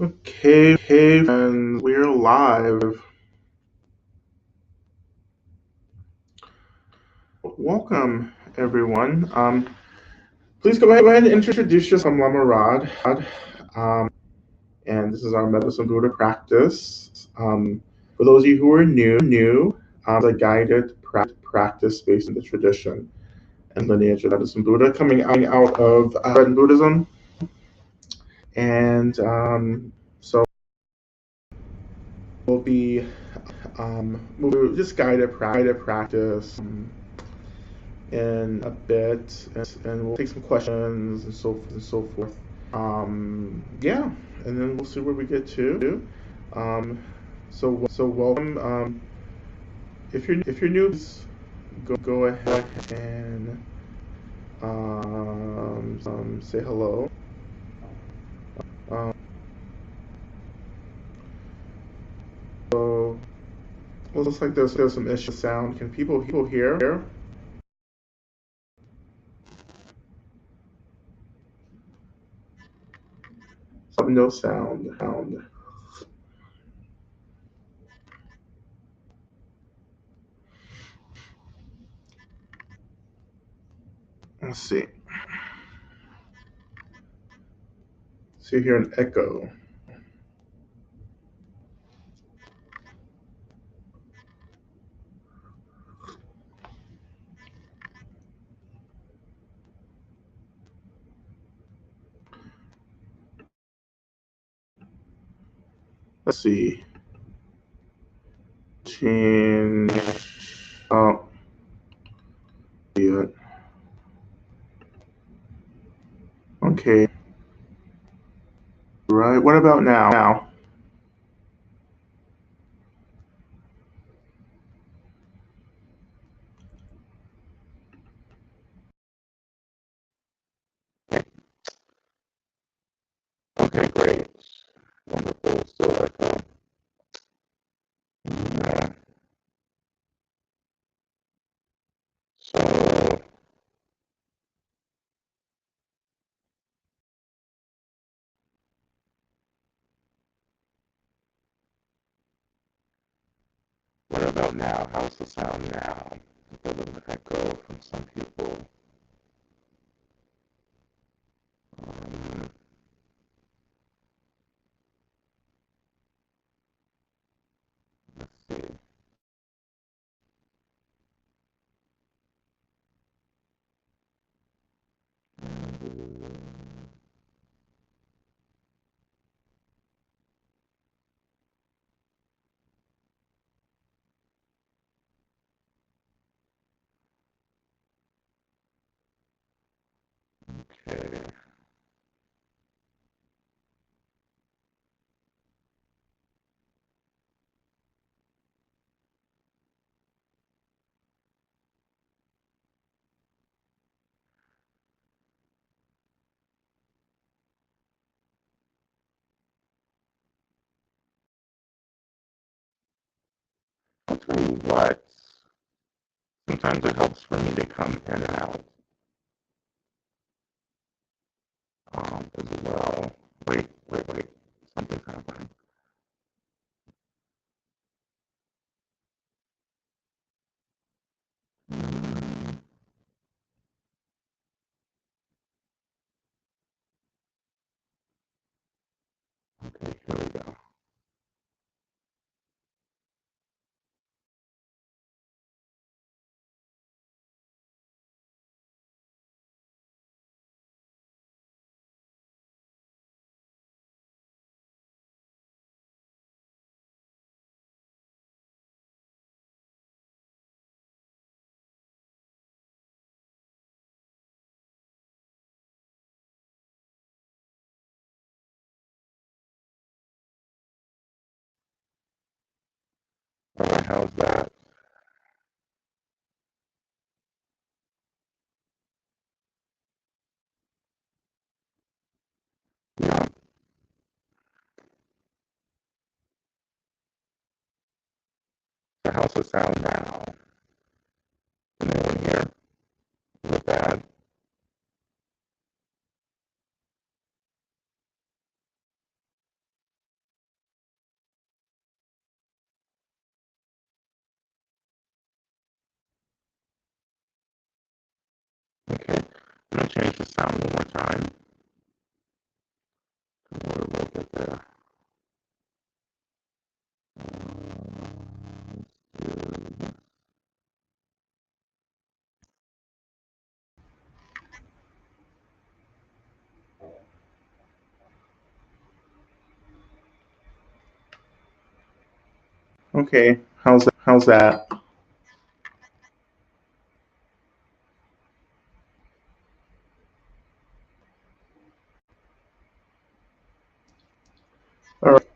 Okay, and we're live. Welcome, everyone. Please go ahead and introduce yourself. I'm Lama Rod, and this is our Medicine Buddha practice. For those of you who are new, it's a guided practice based in the tradition and lineage of Medicine Buddha, coming out of Tibetan Buddhism. And so we'll be moving through just guided practice. In a bit, and we'll take some questions and so forth. Yeah, and then we'll see where we get to. So welcome. If you're new, please go ahead and say hello. Um, so it looks like there's some issue with sound. Can people hear? No sound. Let's see. So you hear an echo. Let's see. Change. Oh, yeah. Okay. Right. What about now? Okay, great. Wonderful. So echo. Yeah. So what about now? How's the sound now? A little echo from some people. Um, let's see. Okay. I'll tell you what. Sometimes it helps for me to come in and out as well. Wait. Something's happening. Mm, okay, here we go. All right, how's that? Yeah. So how's the sound now? Can anyone hear? Is it bad? change the sound one more time. We'll get there. Okay, how's that? All right.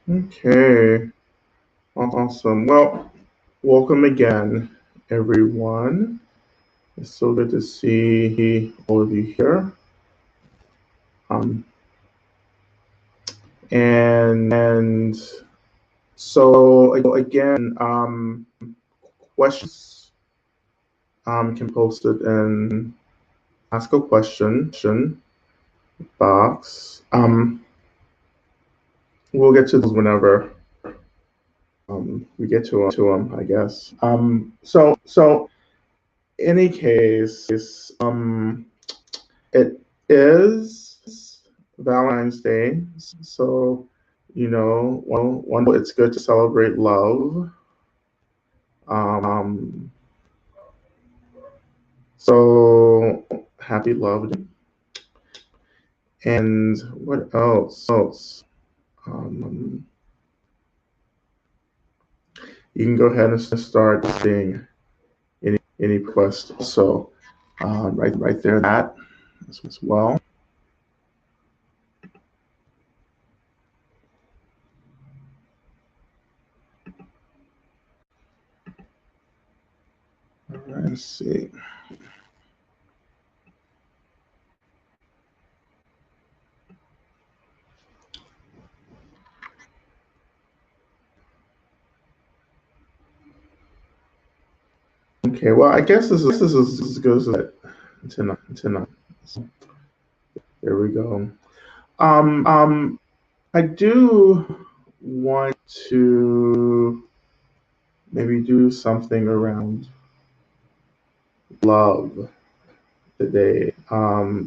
Okay, awesome. Well, welcome again, everyone. It's so good to see all of you here. Um, and so again, questions can be posted in ask a question box. We'll get to those whenever we get to them, I guess. So any case, it is Valentine's Day, so it's good to celebrate love. Um, so happy Love Day. And what else? Um, you can go ahead and start seeing any requests. So right there, that as well. All right, let's see. Okay, well, I guess this is as good as tonight. So, there we go. I do want to maybe do something around love today,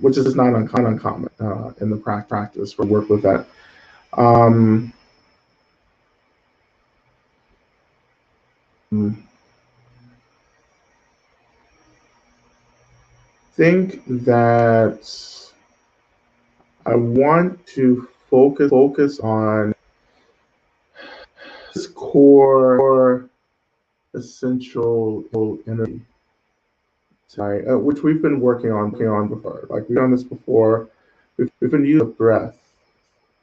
which is not uncommon in the practice for work with that. Um, think that I want to focus on this core essential energy, which we've been working on before. Like we've done this before. We've been using the breath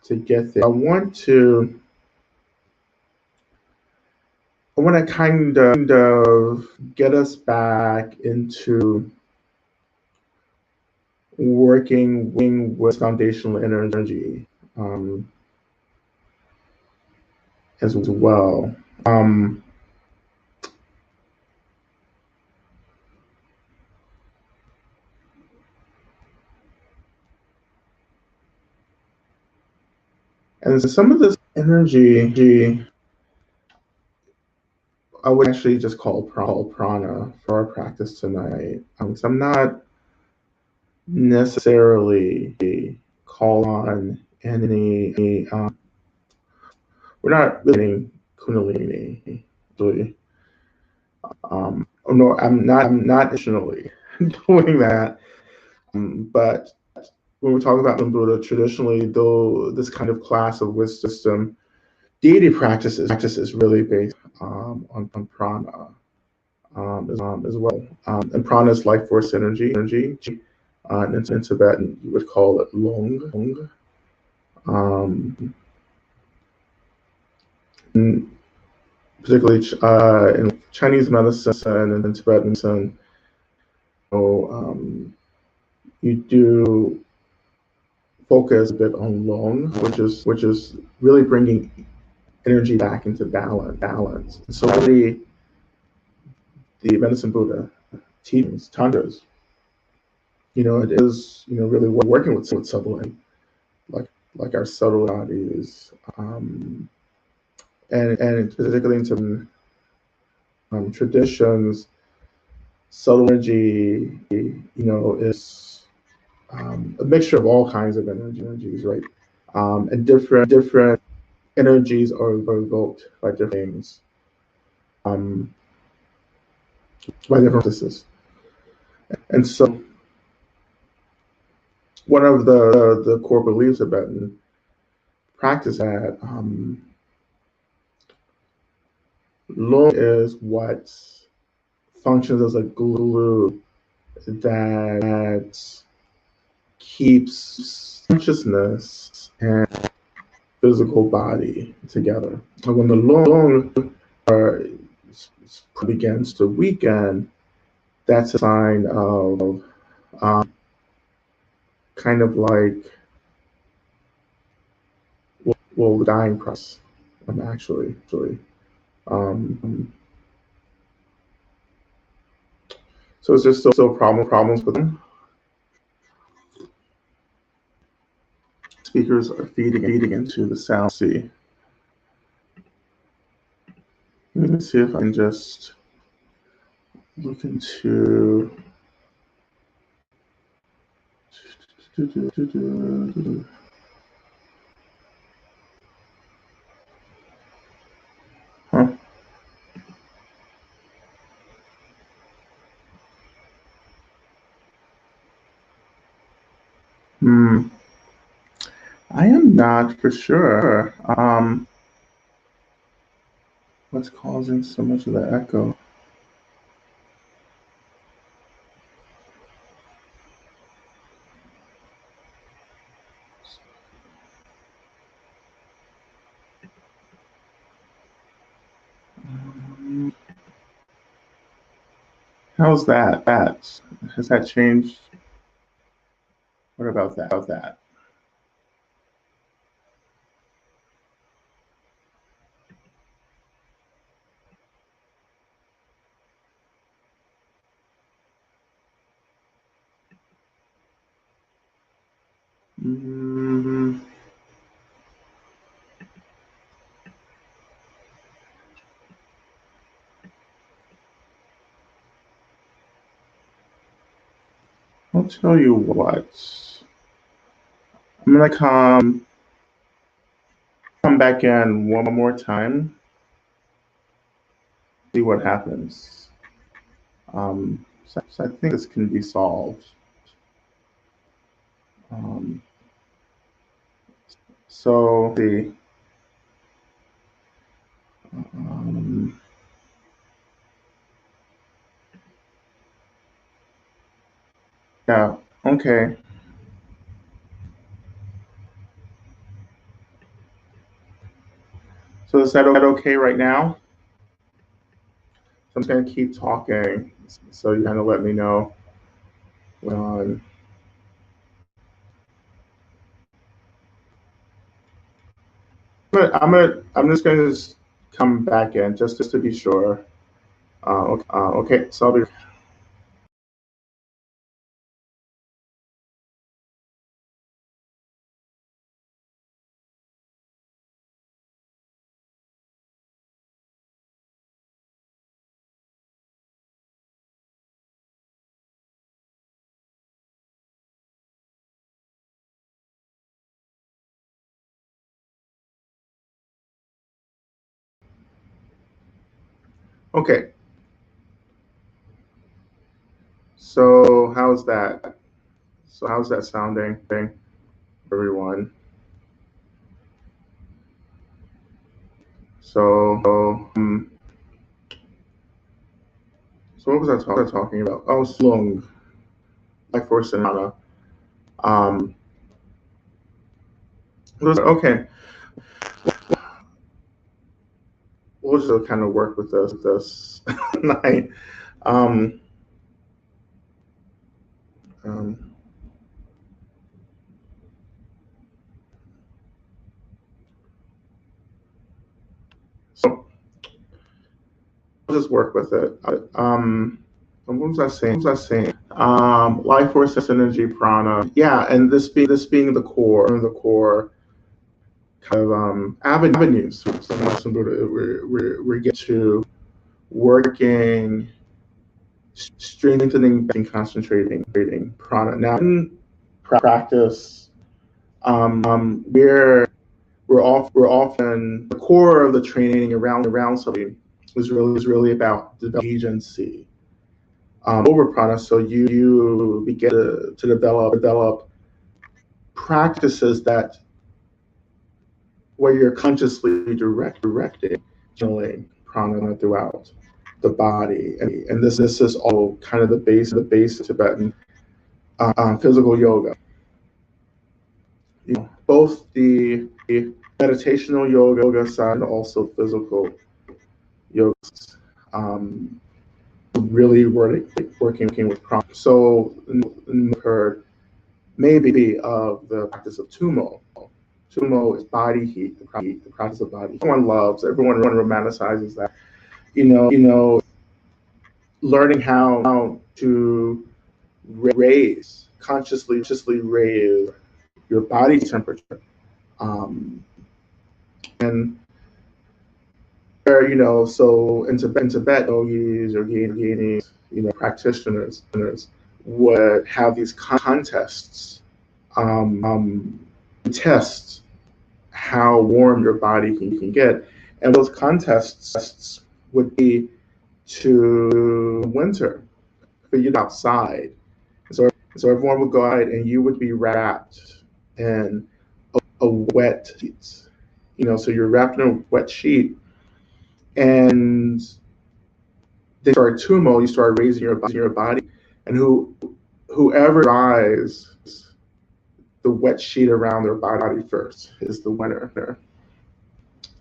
to get there. I want to kind of get us back into working with foundational energy as well. And some of this energy I would actually just call prana for our practice tonight. So I'm not necessarily call on any. We're not really kundalini. Really. No, I'm not intentionally doing that. But when we talk about Buddha, traditionally, though, this kind of class of wisdom, deity practices really based on prana as well. And prana is life force energy. And in Tibetan, you would call it long. And particularly in Chinese medicine and in Tibetan medicine, you do focus a bit on long, which is really bringing energy back into balance. So really, the medicine Buddha teachings, tantras, it is, really working with subtle, like our subtle bodies, and particularly into traditions, subtle energy, is a mixture of all kinds of energies, right? And different energies are evoked by different things, um, by different practices. And so, one of the core beliefs about practice that lung is what functions as a glue that keeps consciousness and physical body together. And when the lung begins to weaken, that's a sign of um, kind of like, well, the dying process, actually. Um, so it's just still problems with them. Speakers are feeding into the sound. See, let me see if I can just look into. Huh. Hmm. I am not for sure. What's causing so much of the echo? How's that? Has that changed? What about that? Mm, I'll tell you what. I'm gonna come back in one more time, see what happens. So I think this can be solved. Um, so the um, yeah, okay. So is that okay right now? So I'm just gonna keep talking. So you kind of let me know when. I'm just gonna come back in just to be sure. Okay, so I'll be. Okay, so how's that? So how's that sounding, everyone? So, so what was I talking about? Oh, slung, like for Sonata. Um, okay, we'll just kind of work with this night. Um, um, so we'll just work with it. What was I saying? Life force, energy, prana. Yeah, and this being the core kind of avenues we get to working, strengthening, and concentrating prana. Now in practice, we're often the core of the training around something is really about developing agency over prana. So you begin to develop practices that where you're consciously directing, channeling prana throughout the body, and this is all kind of the base of Tibetan physical yoga. Both the meditational yoga side and also physical yoga, really working with prana. So heard maybe of the practice of tumo. Tumo is body heat, the practice of body. Everyone romanticizes that. Learning how to consciously raise your body temperature. And so in Tibet, yogis or yoginis, practitioners would have these contests, test how warm your body can get, and those contests would be to winter, for you outside. So everyone would go out and you would be wrapped in a wet sheet. So you're wrapped in a wet sheet, and they start tumo, you start raising your body, and whoever dries the wet sheet around their body first is the winner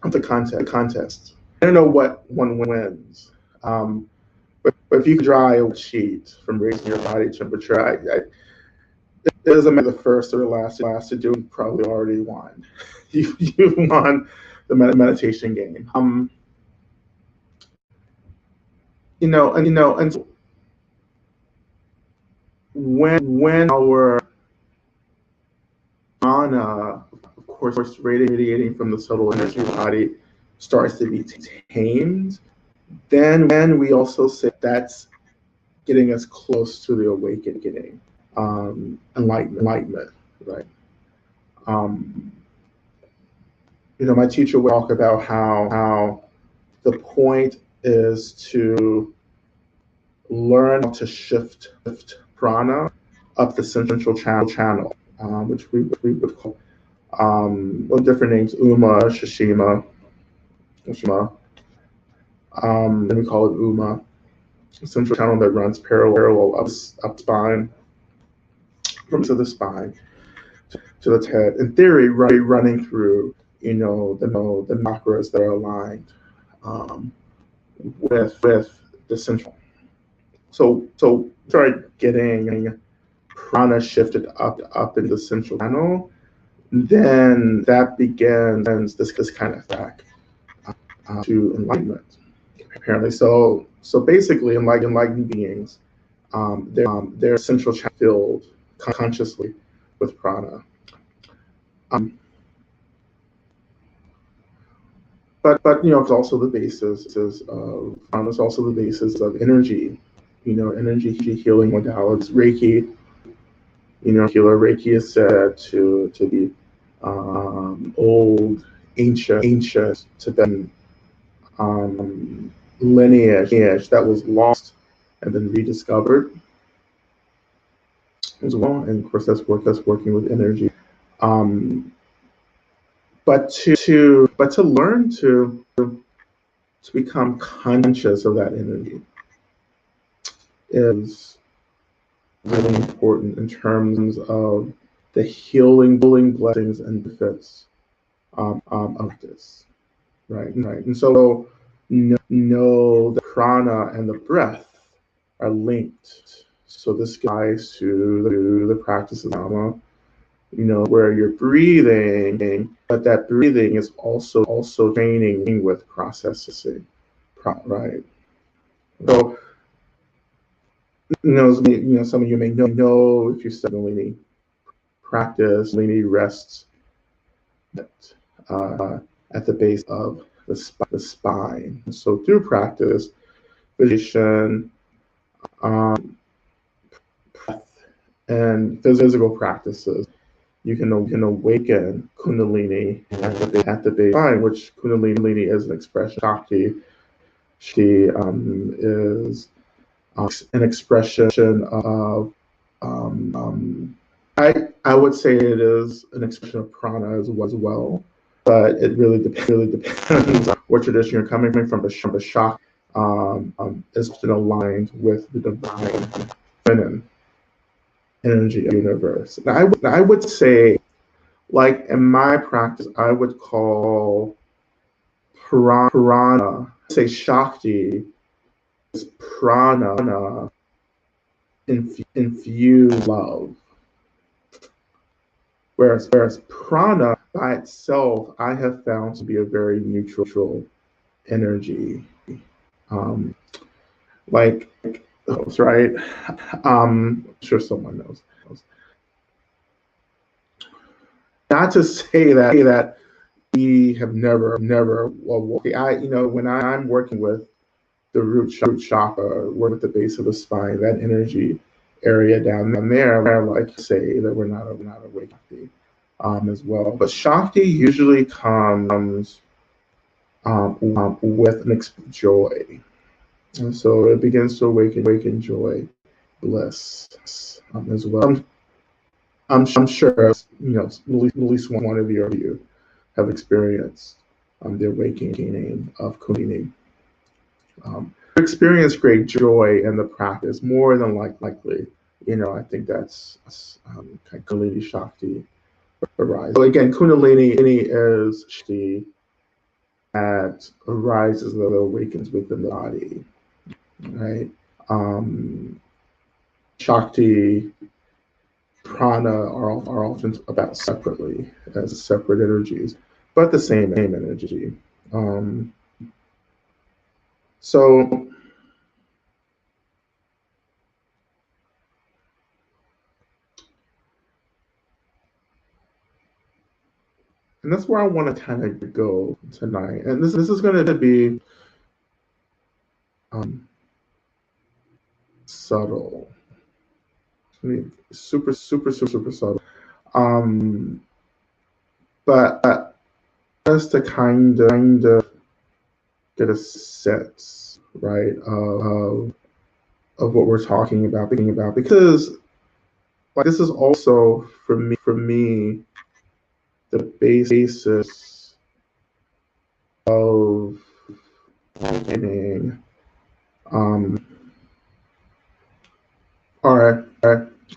of the contest. I don't know what one wins, but if you can dry a wet sheet from raising your body temperature, it doesn't matter the first or last to do. You probably already won. You've won the meditation game. And so when our prana, of course, radiating from the subtle energy body, starts to be tamed, then we also say that's getting us close to the awakening, enlightenment, right? My teacher would talk about how the point is to learn how to shift prana up the central channel, which we would call with different names: Shishima, and we call it Uma, the central channel that runs parallel up spine, from to the spine to the head. In theory, running through the chakras that are aligned with the central. So start getting prana shifted up in the central channel, then that begins this kind of track to enlightenment. Apparently, so basically, enlightened beings, their central channel filled consciously with prana. But it's also the basis of prana. Is also the basis of energy. Energy healing modalities. Reiki. Reiki is said to be old, ancient Tibetan lineage that was lost and then rediscovered as well. And of course, that's working with energy. But to learn to become conscious of that energy is really important in terms of the healing blessings and benefits of this, right? And so know the prana and the breath are linked. So this guides to the practice of Lama, where you're breathing, but that breathing is also training with processing, right? So some of you may know if you study practice, Kundalini rests at the base of the spine. So through practice, meditation, breath, and physical practices, you can awaken Kundalini at the base of the spine, which Kundalini is an expression. Shakti is an expression of I would say it is an expression of prana as well, but it really depends on what tradition you're coming from. The Shakti is often aligned with the divine feminine energy of the universe. Now, I would say, like in my practice, I would call prana, say Shakti is prana infused love. Whereas prana by itself, I have found to be a very neutral energy. Like, right? I'm sure someone knows. Not to say that we have never, well, when I'm working with the root chakra, work with the base of the spine, that energy area down there, I like to say that we're not awake as well. But Shakti usually comes with mixed joy. And so it begins to awaken joy, bliss as well. I'm sure at least one of you have experienced the awakening of Kundalini. Experience great joy in the practice, more than likely. I think that's Kundalini Shakti arises. So again, Kundalini is Shakti that arises, that awakens within the body, right? Shakti, prana are often about separately as separate energies, but the same energy. So and that's where I want to kind of go tonight. And this is going to be subtle. I mean, super subtle. But just to kind of get a sense, right, of what we're talking about, because like, this is also for me the basis of beginning. All right.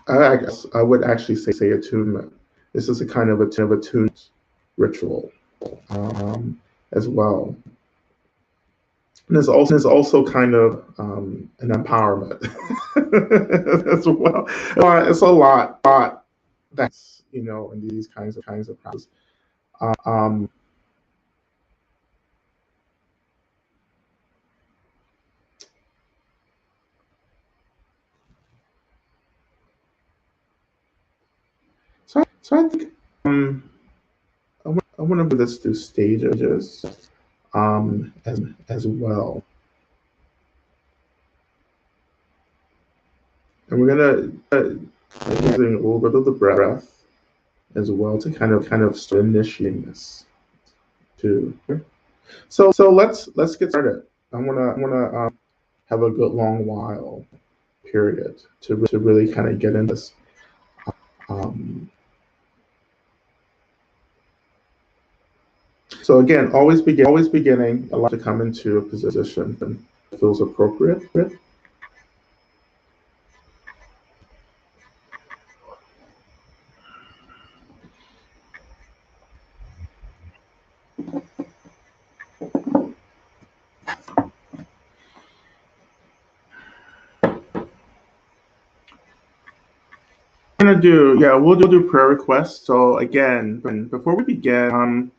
I guess I would actually say attunement. This is a kind of attunement ritual as well. And there's also kind of an empowerment as well. It's a lot that's in these kinds of practices. So I think I want to put this through stages as well. And we're gonna using a little bit of the breath as well to kind of start initiating this too. So let's get started. I wanna have a good long while period to really kind of get into this. So again, always beginning, allow to come into a position that feels appropriate. We'll do prayer requests. So again, before we begin,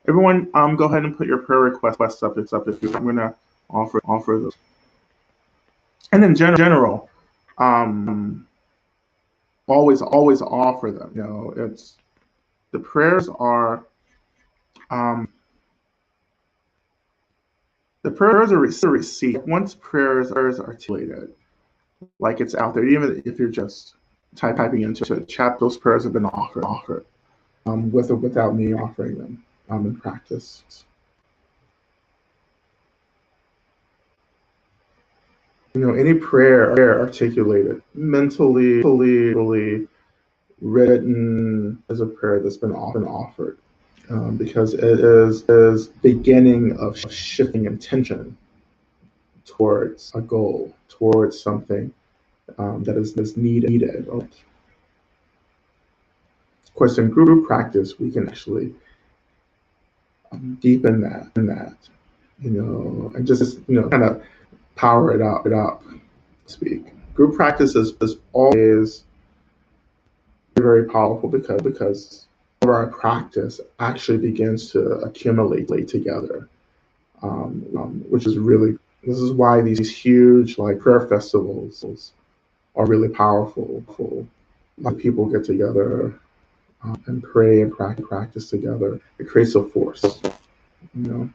everyone, go ahead and put your prayer requests up. If you, I'm gonna offer those. And in general, um, always offer them. It's the prayers are um, received. Once prayers are articulated, like it's out there, even if you're just typing into a chat, those prayers have been offered with or without me offering them in practice. Any prayer articulated, mentally, written as a prayer that's been often offered, because it is beginning of shifting intention towards a goal, towards something that is needed. Of course, in group practice, we can actually deepen that, and just kind of power it up. Speak. Group practice is always very powerful because our practice actually begins to accumulate together, which is really, this is why these huge like prayer festivals are really powerful. A lot of people get together and pray and practice together. It creates a force, you know.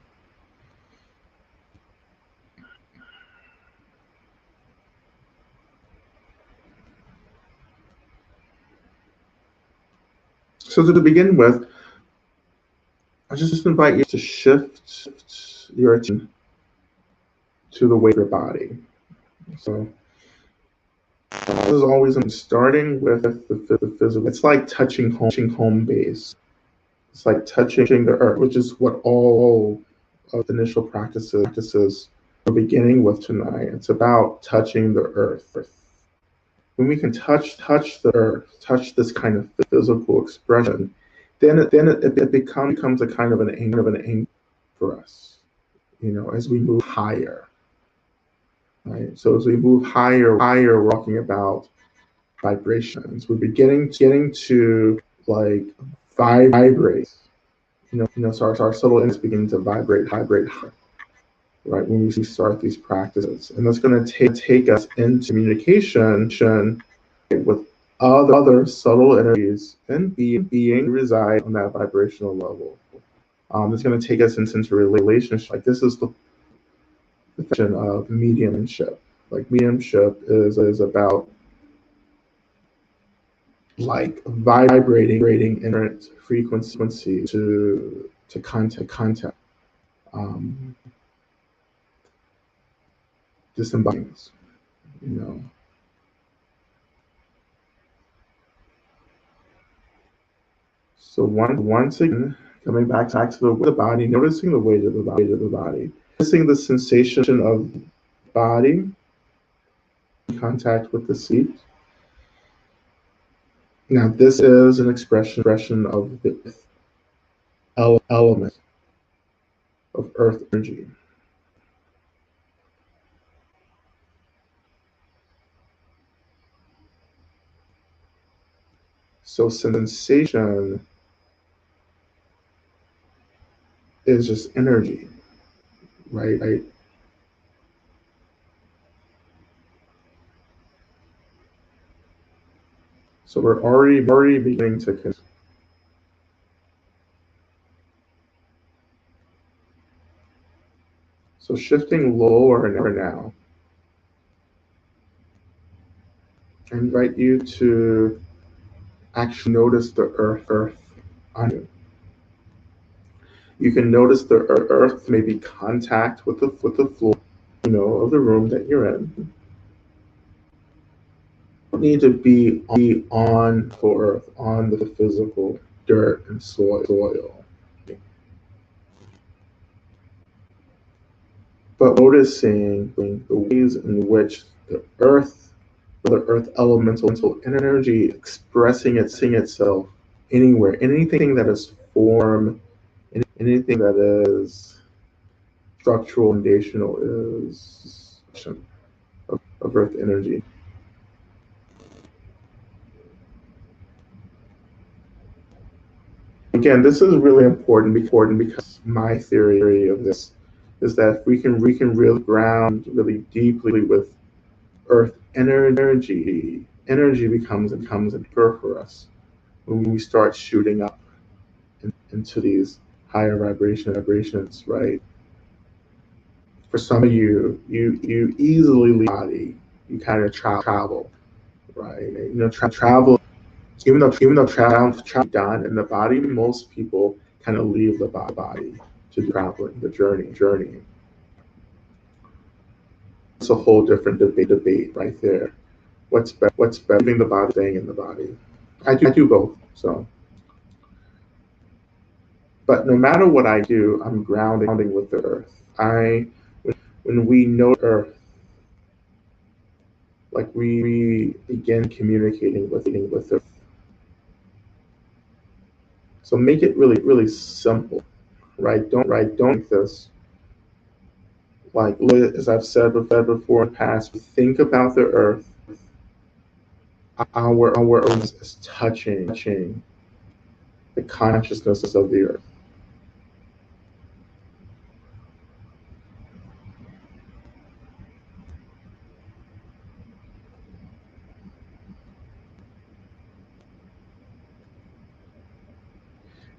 So to begin with, I just invite you to shift your attention to the weight of your body. So this is always starting with the physical. It's like touching home base. It's like touching the earth, which is what all of the initial practices we're beginning with tonight. It's about touching the earth. When we can touch the earth, touch this kind of physical expression, then it becomes a kind of an anchor for us, as we move higher. Right. So as we move higher, we're talking about vibrations. We're getting to like vibrate. So our subtle is beginning to vibrate higher, right? When we start these practices, and that's going to take us into communication with other subtle energies and being reside on that vibrational level. It's going to take us into relationship. Like this is the definition of mediumship. Like mediumship is about like vibrating in frequency to contact disembodies, So once again, coming back to the body, noticing the weight of the body, noticing the sensation of body in contact with the seat. Now this is an expression of the element of earth energy. So sensation is just energy, right? So we're already beginning to connect. So shifting lower now. I invite you to actually notice the earth on you. You can notice the earth, maybe contact with the floor, of the room that you're in. You don't need to be on for earth, on the physical dirt and soil. But noticing the ways in which the earth elemental energy expressing itself anywhere, anything that is form, anything that is structural, foundational is of earth energy. Again, this is really important because my theory of this is that we can really ground really deeply with earth energy becomes a pure for us when we start shooting up into these higher vibrations, right? For some of you, you easily leave the body. You kind of travel, right? Travel. Even though travel done in the body, most people kind of leave the body to do traveling, the journey. It's a whole different debate right there. What's better, leaving the body, staying in the body? I do both. So, but no matter what I do, I'm grounding with the earth. When we know earth, like we begin communicating with earth. So make it really simple, right? Don't make this like, as I've said before in the past. Think about the earth. Our earth is touching the consciousness of the earth.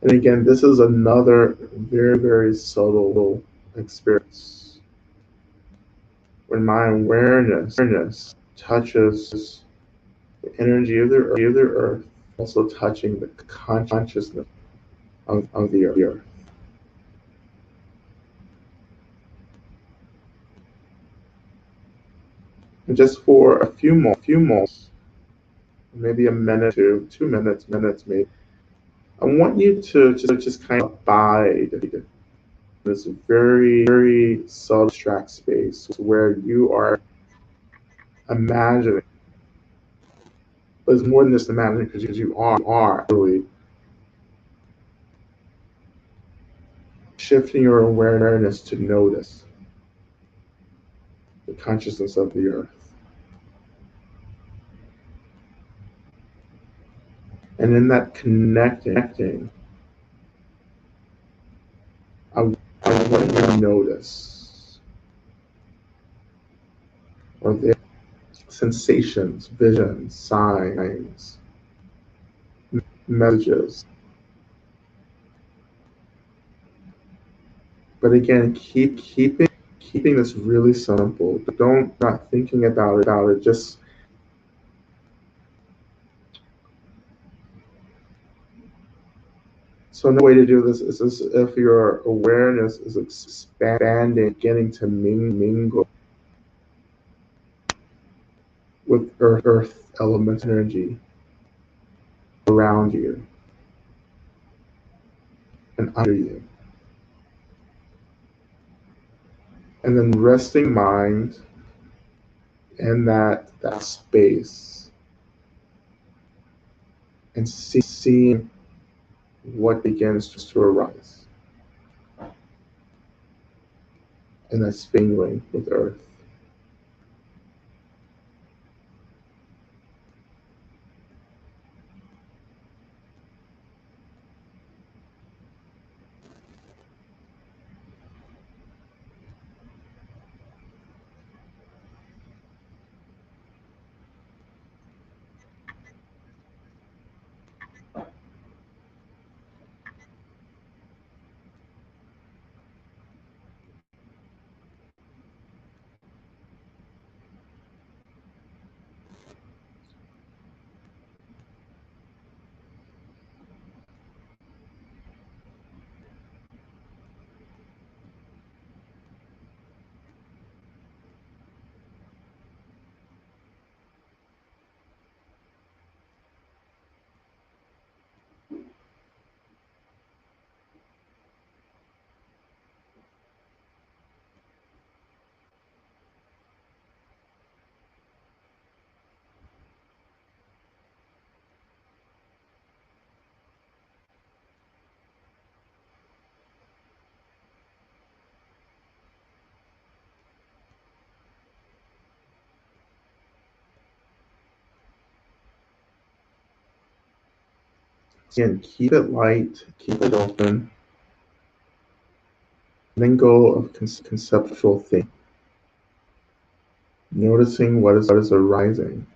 And again, this is another very subtle experience. When my awareness touches the energy of the earth, also touching the consciousness of the earth. And just for a few moments, maybe a minute, 2 minutes, maybe, I want you to just kind of abide in this very subtle abstract space where you are imagining, but it's more than just imagining, because you are really shifting your awareness to notice the consciousness of the earth. And in that connecting, I want you to notice, or the sensations, visions, signs, messages. But again, keeping this really simple. Not thinking about it. Just so another way to do this is as if your awareness is expanding, beginning to mingle with earth element energy around you and under you. And then resting mind in that space and seeing what begins to arise. And that's mingling with earth. Again, keep it light, keep it open, and then go of conceptual thinking. noticing what is arising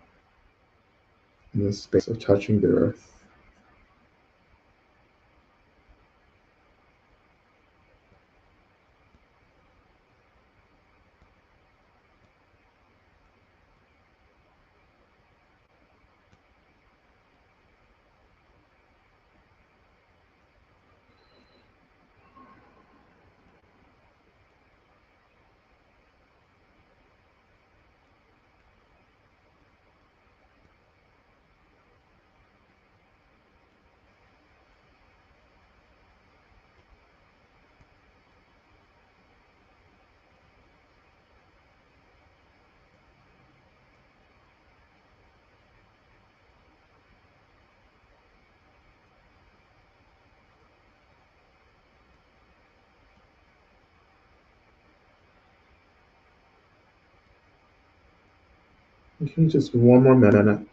in the space of touching the earth. Okay, just one more minute.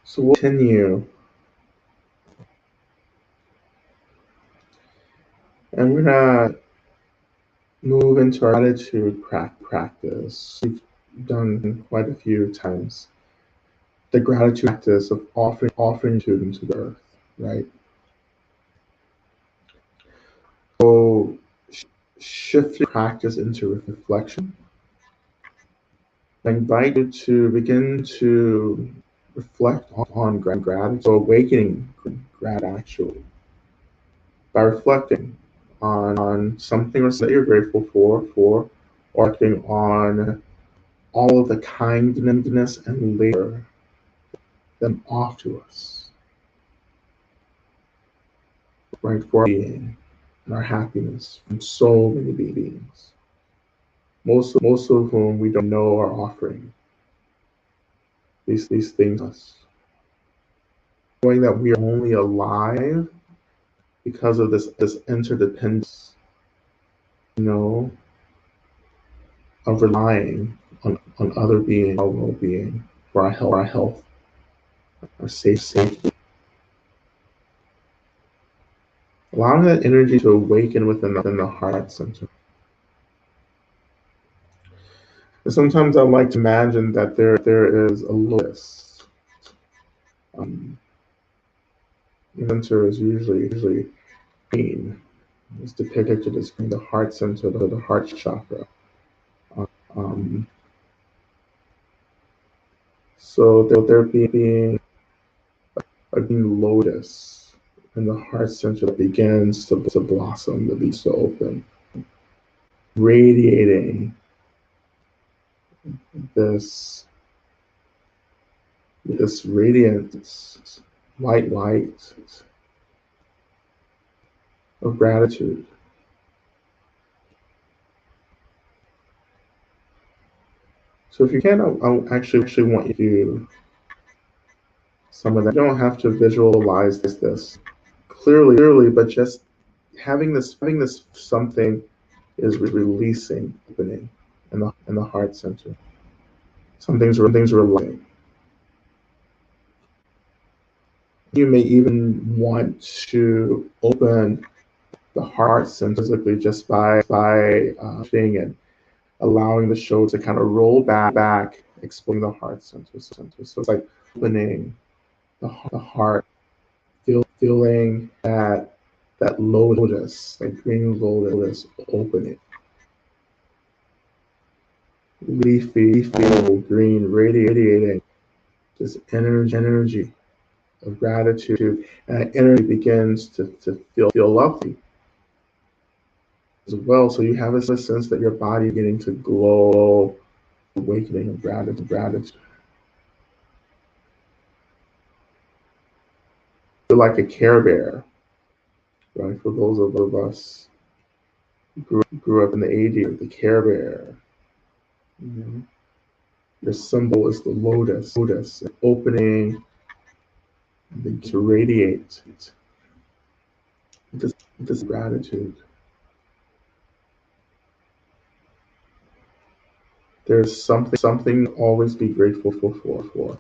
So we'll continue, and we're gonna move into our gratitude practice. We've done quite a few times the gratitude practice of offering food into the earth, right? So shifting practice into reflection. I invite you to begin to reflect on gratitude, so awakening gratitude actually, by reflecting on something or something that you're grateful for, or reflecting on all of the kindness and labor them off to us, right, for our being and our happiness from so many beings, most of whom we don't know are offering these things to us. Knowing that we are only alive because of this interdependence, you know, of relying on other beings, our well-being, for our health, our safety. Allowing that energy to awaken within the heart center. And sometimes I like to imagine that there is a lotus. Um, the center is usually green. It's depicted as the heart center, the heart chakra. Um, so there being a green lotus in the heart center that begins to blossom, that begins to open, radiating this radiant white light of gratitude. So if you can, I actually want you to do some of that. You don't have to visualize this clearly, but just having this something is releasing, opening in the heart center. Something's relaxing. You may even want to open the heart center physically just by seeing it, allowing the show to kind of roll back, exploding the heart center. So it's like opening the heart, feeling that lotus, that green lotus opening, leafy, feel green, radiating this energy of gratitude, and that energy begins to feel lovely as well. So you have a sense that your body is beginning to glow, awakening of gratitude. Feel like a Care Bear, right? For those of us who grew up in the 80s, the Care Bear. Your symbol is the lotus, opening to radiate this gratitude. There's something to always be grateful for.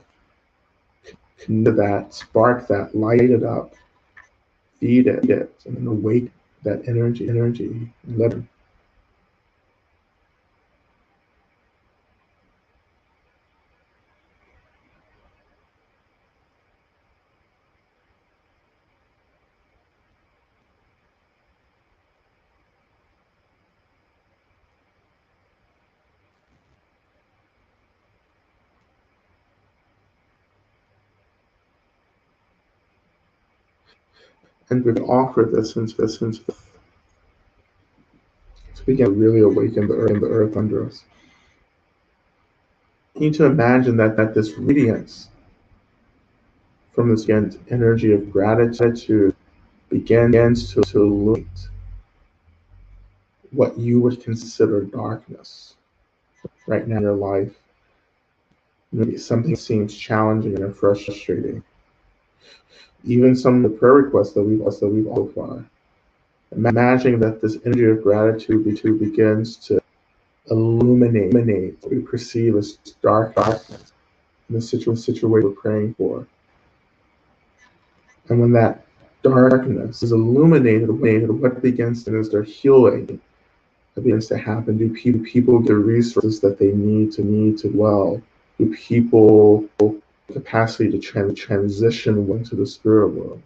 Connect that, spark that, light it up, feed it, and then awake that energy, and let it. And we can offer this into so we can really awaken the earth under us. You need to imagine that this radiance from this energy of gratitude begins to illuminate what you would consider darkness right now in your life. Maybe something seems challenging and frustrating. Even some of the prayer requests that we've so far. Imagining that this energy of gratitude begins to illuminate what we perceive as darkness in the situation we're praying for. And when that darkness is illuminated, what begins to is their healing that begins to happen. Do people get the resources that they need to dwell? Do people have the capacity to transition into the spirit world?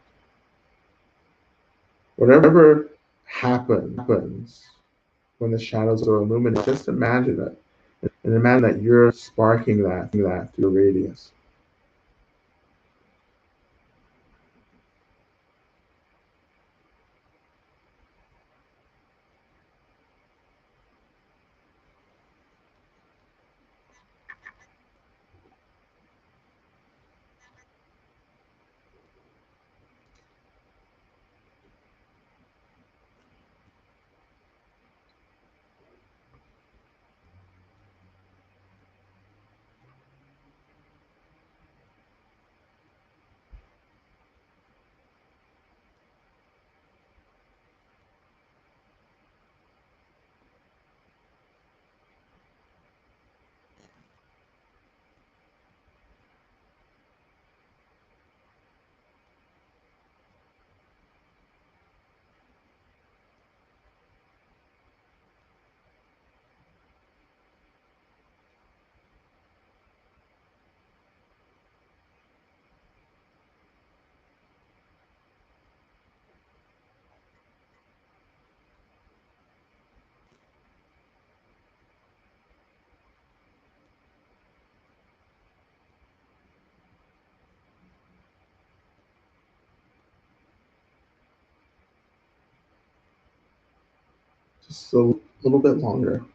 Whatever happens when the shadows are illuminated, just imagine it. And imagine that you're sparking that through your radius. Just a little bit longer.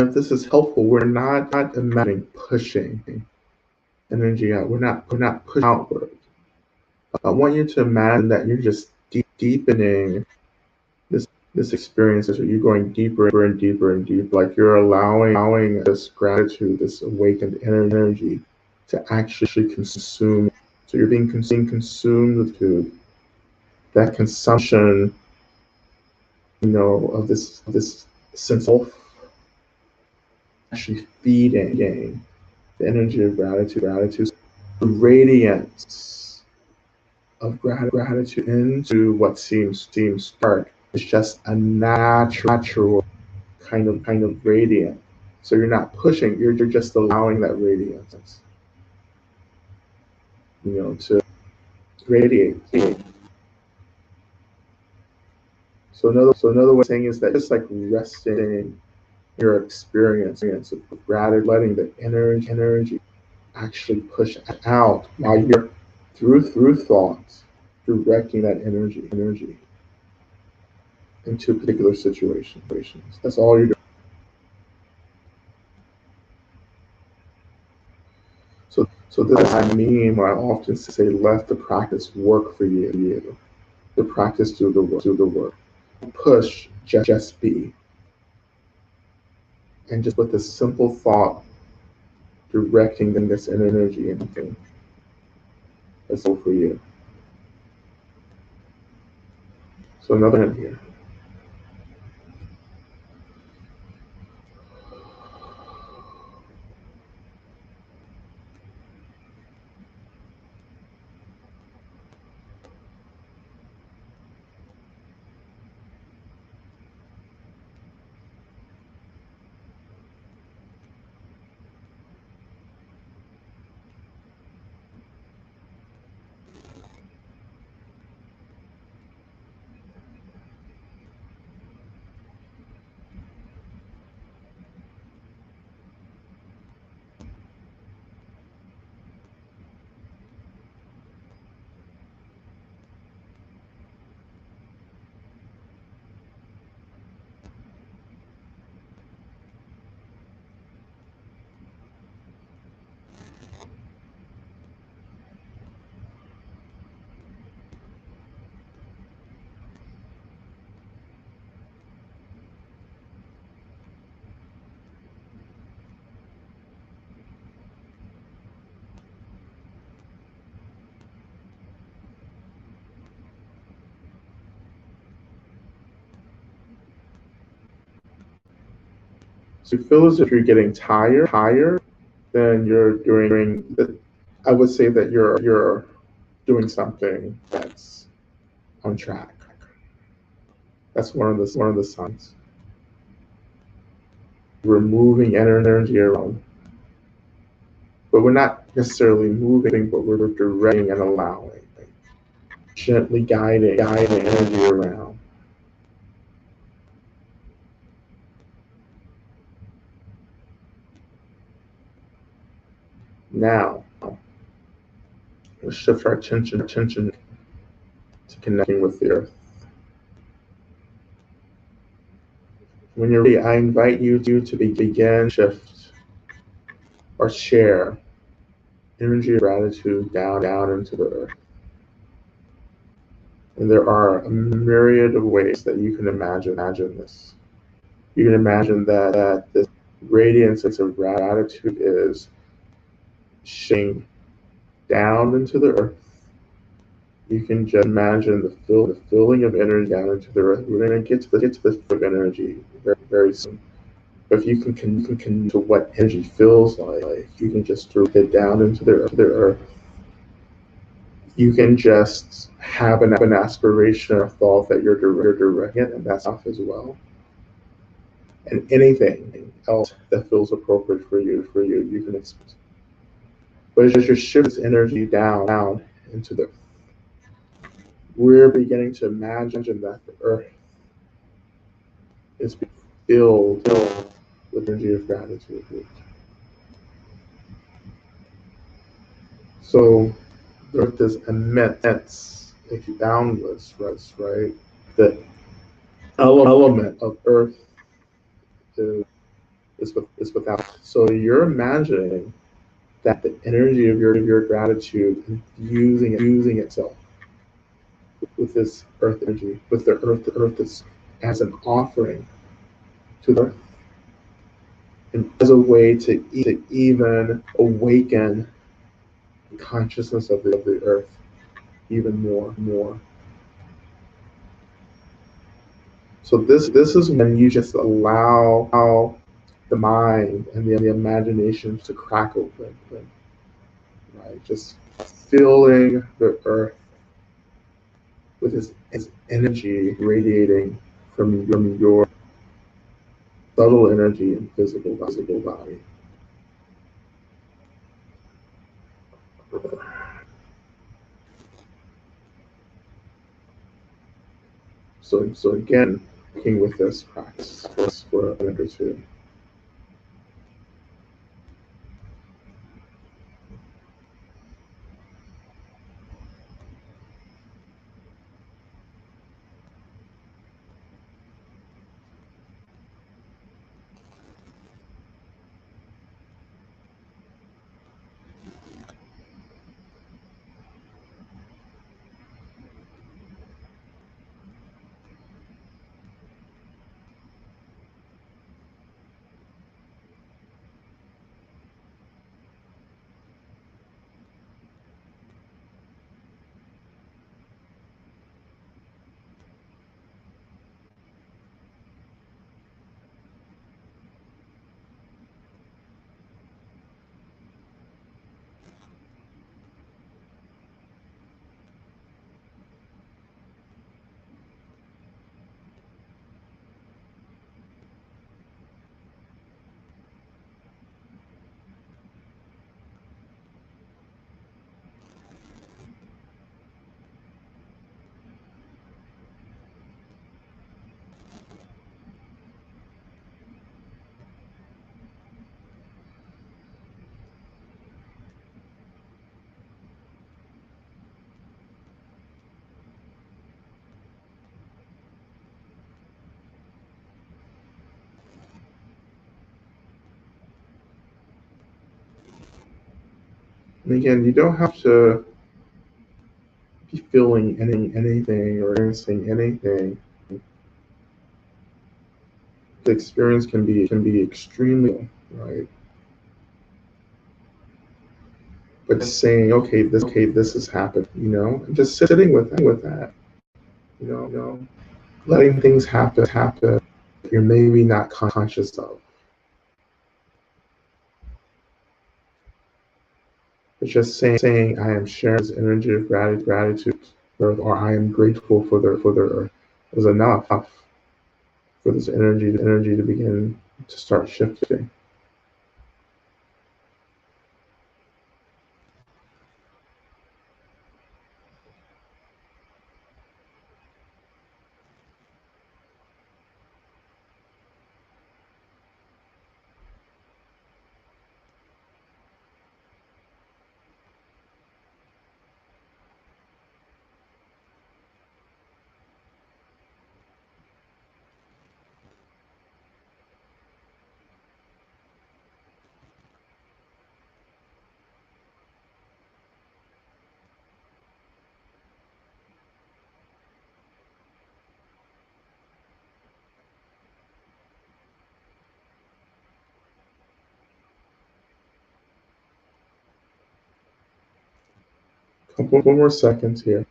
If this is helpful, we're not imagining pushing energy out. We're not pushing outward. I want you to imagine that you're just deepening this experience. So you're going deeper and deeper and deeper. Like you're allowing this gratitude, this awakened energy, to actually consume. So you're being consumed with food. That consumption, of this sense of actually feeding the energy of gratitude, the radiance of gratitude into what seems dark, It's just a natural kind of radiant. So you're not pushing, you're just allowing that radiance, to radiate. So another way of saying is that just like resting your experience of gratitude, letting the energy actually push out while you're through thoughts, directing that energy into particular situations. That's all you're doing. So this is what I mean when I often say let the practice work for you. The practice do the work. Push, just be. And just with this simple thought, directing this energy into that's all for you. So another one here. So you feel as if you're getting tired, then you're doing. I would say that you're doing something that's on track. That's one of the signs. We're moving energy around, but we're not necessarily moving, but we're directing and allowing, gently guiding energy around. Now, let's shift our attention to connecting with the earth. When you're ready, I invite you to begin shift or share energy of gratitude down into the earth. And there are a myriad of ways that you can imagine this. You can imagine that this radiance of gratitude is shifting down into the earth. You can just imagine the filling of energy down into the earth. We're going to get to the flow of energy very, very soon. But if you can connect to what energy feels like, you can just throw it down into the earth. You can just have an aspiration or thought that you're directing it, and that's enough as well. And anything else that feels appropriate for you, you can express. But as you shift this energy down into the earth, we're beginning to imagine that the earth is filled with energy of gratitude. So the earth is immense, boundless, right? The element of earth is without. So you're imagining that the energy of your gratitude using itself with this earth energy, with the earth is as an offering to the earth, and as a way to even awaken the consciousness of the earth even more. So this is when you just allow the mind and the imagination to crack open, right? Just filling the earth with this energy radiating from your subtle energy and physical body. So again, working with this practice for a minute or two. And again, you don't have to be feeling anything or experiencing anything. The experience can be extremely right. But just saying, okay, this has happened, and just sitting with that, letting things happen that you're maybe not conscious of. But just saying I am sharing this energy of gratitude, or I am grateful for the earth is enough for this energy to begin to start shifting. Couple more seconds here.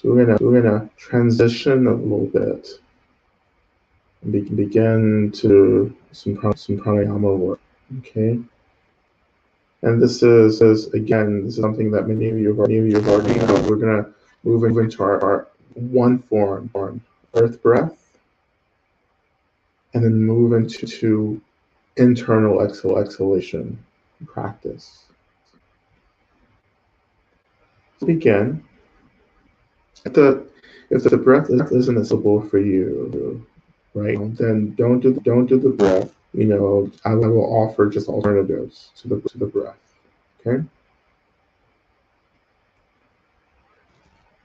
So we're gonna transition a little bit and begin to some pranayama work. Okay, and this is something that many of you have already know. We're gonna move into our one form, earth breath, and then move into internal exhalation practice. Begin. If the breath isn't accessible for you, right, then don't do the breath. I will offer just alternatives to the breath. Okay,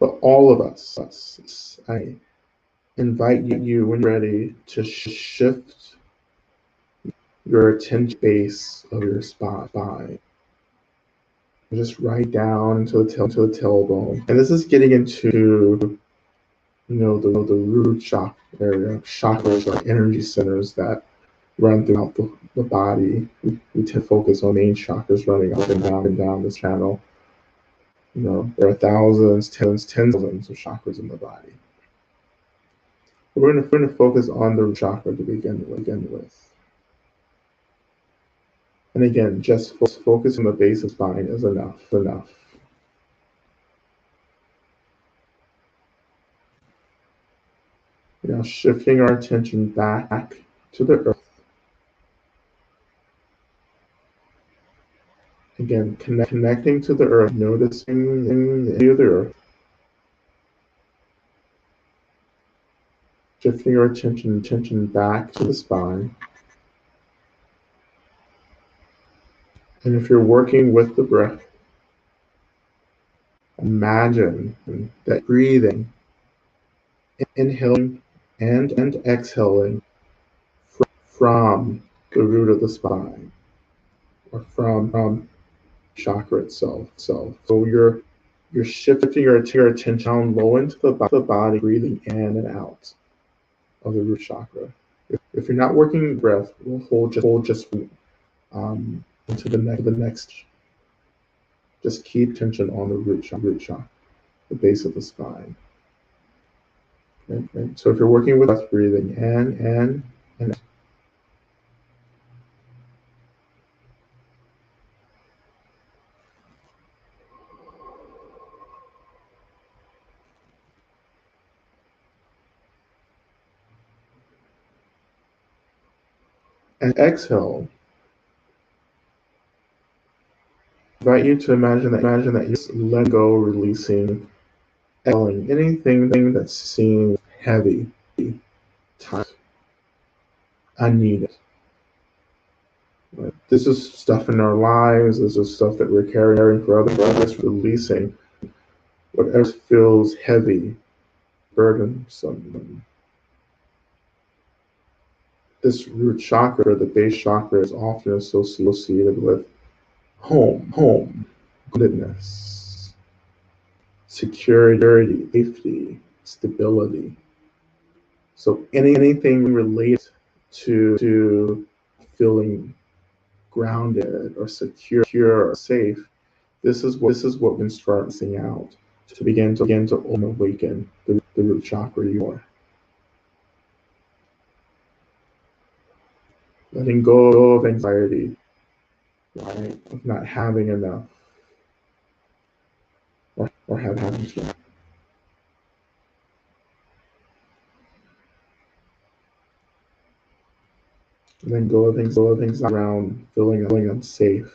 but all of us, I invite you when you're ready to shift your attention base of your spine. just right down into the tailbone. And this is getting into, the root chakra area. Chakras are energy centers that run throughout the body. We tend to focus on main chakras running up and down this channel. There are thousands, tens of thousands of chakras in the body. We're going to focus on the root chakra to begin with. And again, just focus on the base of the spine is enough. Shifting our attention back to the earth. Again, connecting to the earth, noticing the earth. Shifting our attention back to the spine. And if you're working with the breath, imagine that breathing, inhaling and exhaling from the root of the spine or from chakra itself. So you're shifting your attention down low into the body, breathing in and out of the root chakra. If you're not working the breath, we'll hold just into the next. Just keep tension on the root chakra, the base of the spine. Okay. So if you're working with breath, breathing in and exhale. I invite you to imagine that you just let go, releasing, exhaling anything that seems heavy, tight, unneeded. Right? This is stuff in our lives. This is stuff that we're carrying for others, releasing whatever feels heavy, burdensome. This root chakra, the base chakra, is often associated with home, goodness, security, safety, stability. So anything related to feeling grounded or secure or safe, this is what we start seeing out to begin to awaken the root chakra you are. Letting go of anxiety, right? Of not having enough or having too much. And then go of things around feeling unsafe.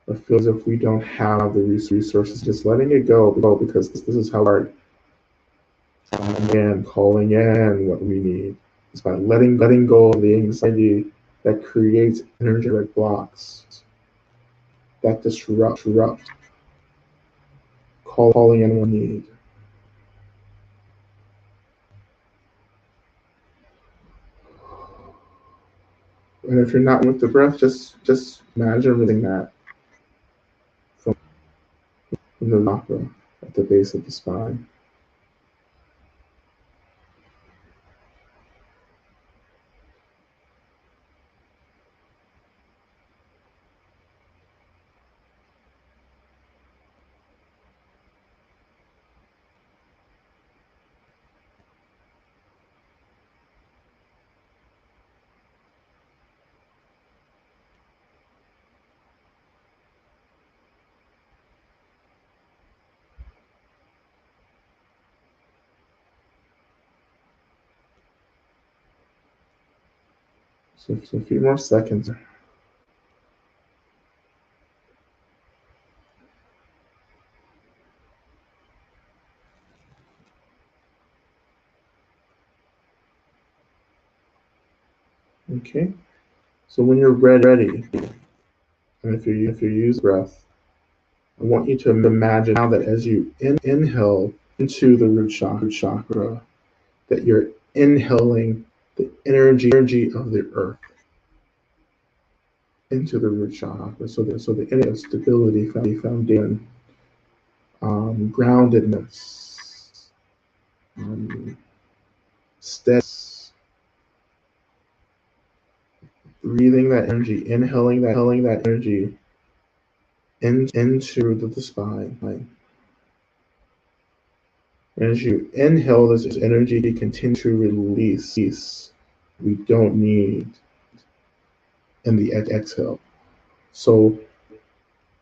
Or feels if we don't have the resources, just letting it go because this is how hard. And calling in what we need. It's by letting go of the anxiety that creates energetic blocks, that disrupt, calling in what we need. And if you're not with the breath, just imagine releasing that from the chakra at the base of the spine. So a few more seconds. Okay. So when you're ready, and if you use breath, I want you to imagine now that as you inhale into the root chakra, that you're inhaling the energy of the earth. into the root chakra. So the inner stability, foundation, groundedness, steadiness, breathing that energy, inhaling that energy into the spine. And as you inhale this energy, continue to release. We don't need in the exhale. So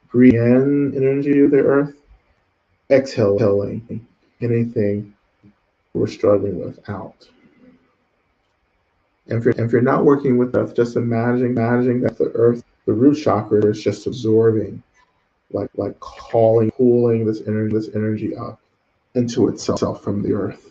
breathe in energy of the earth, exhaling anything we're struggling with out. And if you're not working with that, just imagining that the earth, the root chakra is just absorbing, like pulling this energy up into itself from the earth.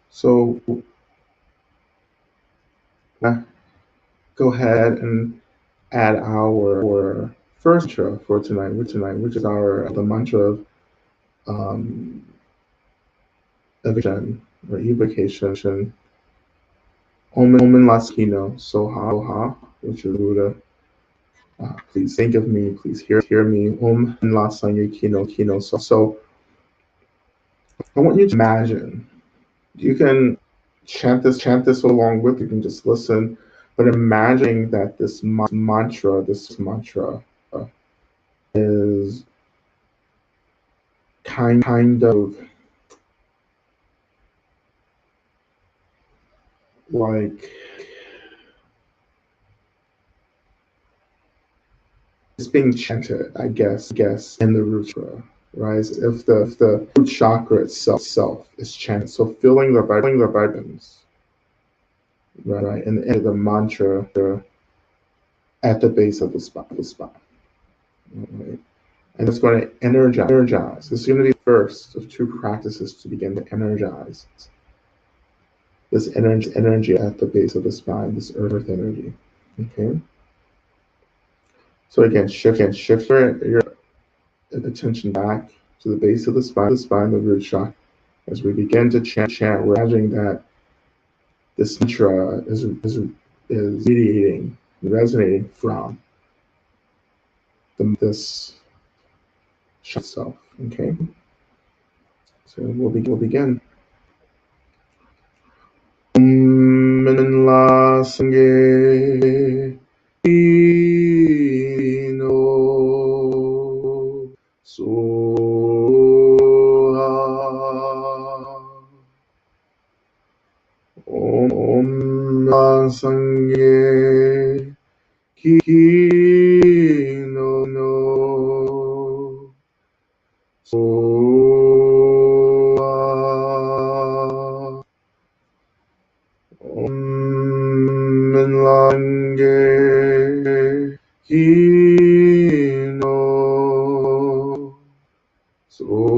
So go ahead and add our first mantra for tonight, which is the mantra of um, evocation or evocation. Om Laskino Soha, which is Buddha. Please think of me, please hear me. Om Lasanya Kino. So I want you to imagine. You can chant this along with. You can just listen, but imagining that this mantra is kind of like it's being chanted, I guess, in the root chakra, right? If the root chakra itself is chanted, so feeling the vibrations, right, and the mantra at the base of the spine, right? And it's going to energize. This is going to be the first of two practices to begin to energize this energy at the base of the spine, this earth energy. Okay. So again, shift your attention back to the base of the spine, the root chakra. As we begin to chant, we're imagining that this mantra is radiating, resonating from this self. Okay. So we'll begin. Om La Sange no Soha. Om La Sange no Soha. Om Lange Hino Soa.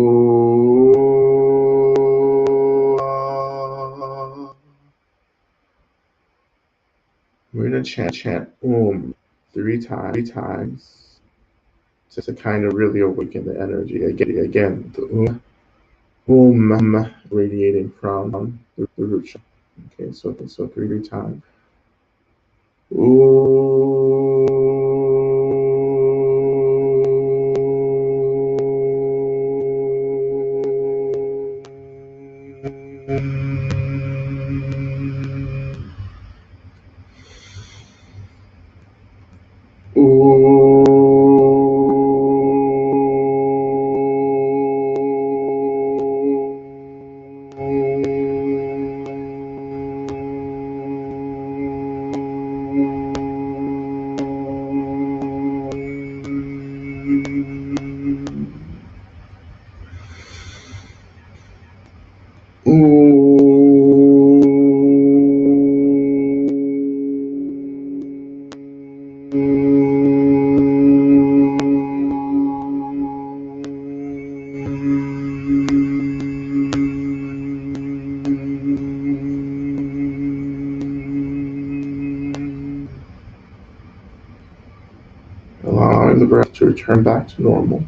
We're going to chant Om 3 times to kind of really awaken the energy. Again, the Om radiating from the root chakra. Okay, so 3 times. allowing the breath to return back to normal.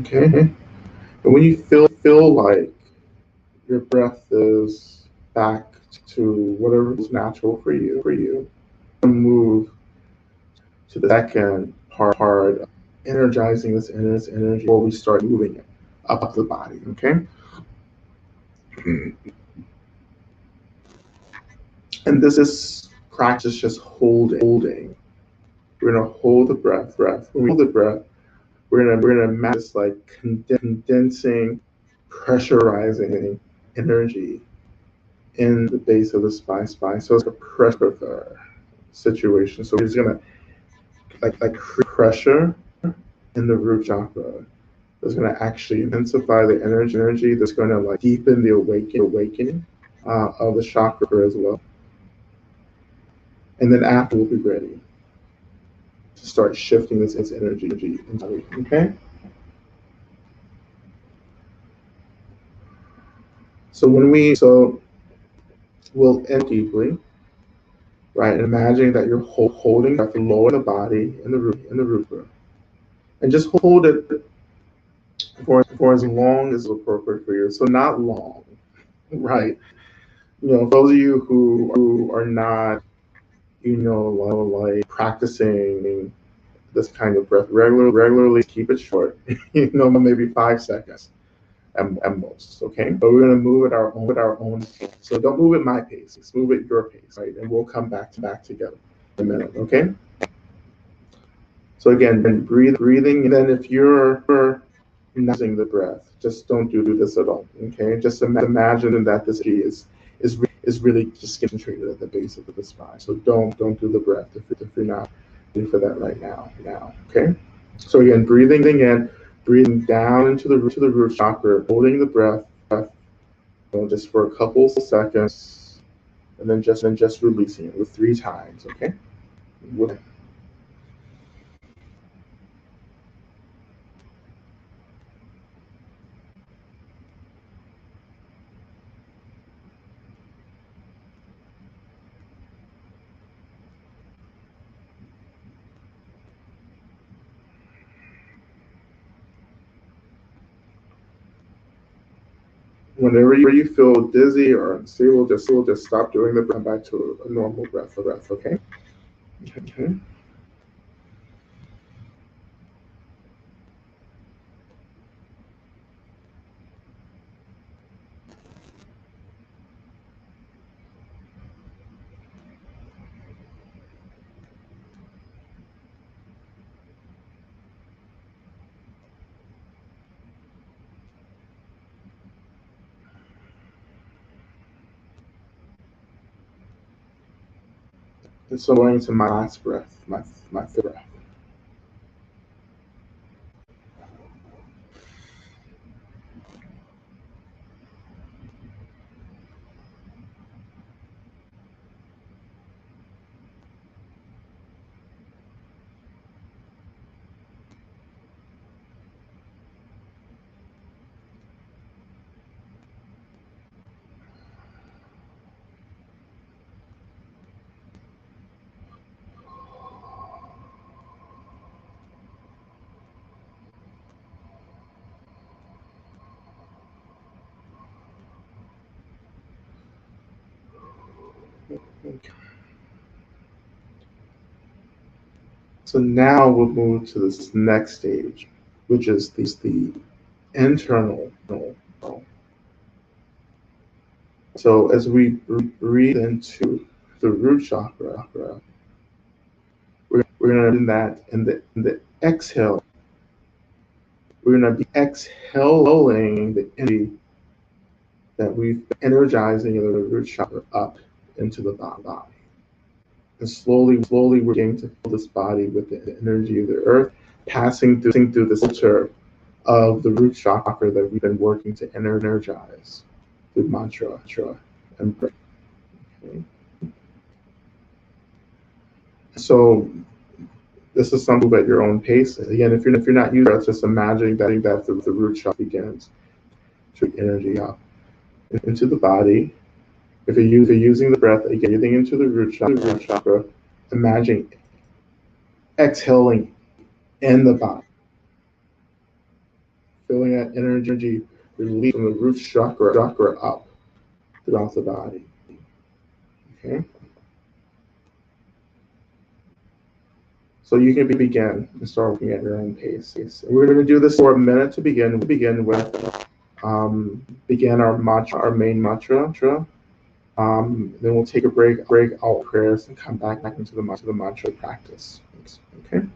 Okay. And when you feel like your breath is back to whatever is natural for you, move to the second part of energizing this energy before we start moving it up the body. Okay. And this practice just holding. We're gonna hold the breath. When we hold the breath, we're gonna imagine this like condensing, pressurizing energy in the base of the spine. So it's a pressure situation. So we're just gonna like pressure in the root chakra. That's gonna actually intensify the energy. That's gonna like deepen the awakening of the chakra as well. And then after we'll be ready to start shifting this energy into. Okay. So we'll end deeply, right? And imagine that you're holding at the lower of the body in the root, and just hold it for as long as is appropriate for you. So not long, right? Those of you who are not, like practicing this kind of breath regularly, keep it short. Maybe 5 seconds at most. Okay, but we're gonna move at our own pace. So don't move at my pace. Move at your pace, right? And we'll come back together in a minute. Okay. So again, breathing, and then if you're not using the breath, just don't do this at all. Okay, just imagine that this is really just concentrated at the base of the spine. So don't do the breath if you're not doing for that right now. Okay. So again, breathing in, breathing down into the root chakra, holding the breath, just for a couple seconds, and then just releasing it with 3 times. Okay. Whenever you feel dizzy or unstable, just stop doing the breath, come back to a normal breath. Okay. Okay. And so going to my last breath, my fifth breath. Okay. So now we'll move to this next stage, which is the internal. So as we breathe into the root chakra, we're going to do that in the exhale. We're going to be exhaling the energy that we've been energizing the root chakra up into the body. And slowly, we're getting to fill this body with the energy of the earth, passing through the filter of the root chakra that we've been working to energize through mantra and breath. Okay. So this is something at your own pace. Again, if you're not used to it, just imagining that the root chakra begins to energy up into the body. If you're using the breath, again, breathing into the root chakra, imagine exhaling in the body, feeling that energy release from the root chakra up throughout the body. Okay. So you can begin and start working at your own pace. And we're going to do this for a minute to begin. We'll begin with begin our mantra, our main mantra. Then we'll take a break out prayers, and come back into the mantra practice. Okay.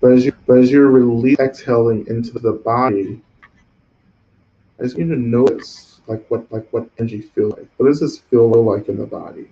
But as you're exhaling into the body, I just need to notice what energy feels like. What does this feel like in the body?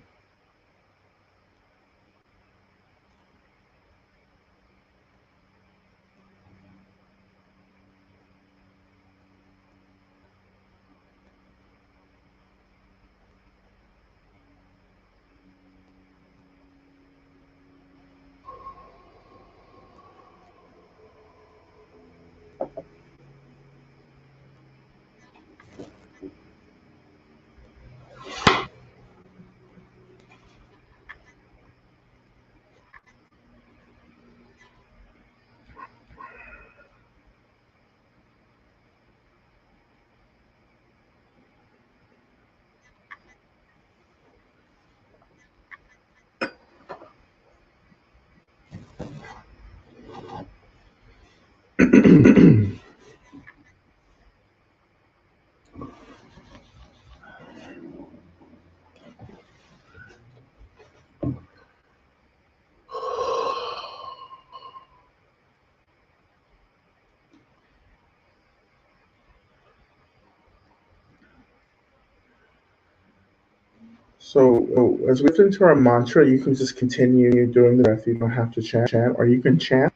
So as we get into our mantra, you can just continue doing the breath. You don't have to chant, or you can chant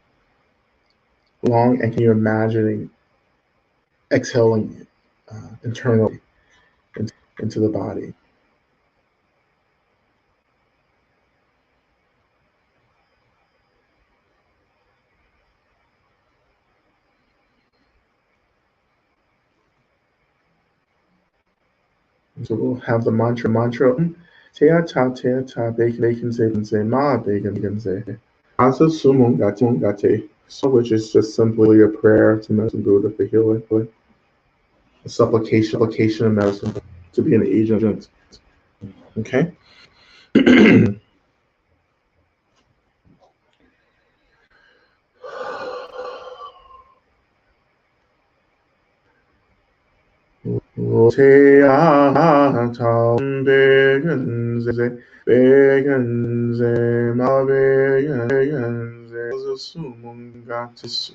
long and you're imagining exhaling internally into the body. So we'll have the mantra. Tea ta bacon se ma bacon se. Asa sumung gate. So which is just simply a prayer to medicine Buddha for healing, a supplication of medicine to be an agent. Okay. Tea ta bacon se ma bacon se. Asa sumung gate so.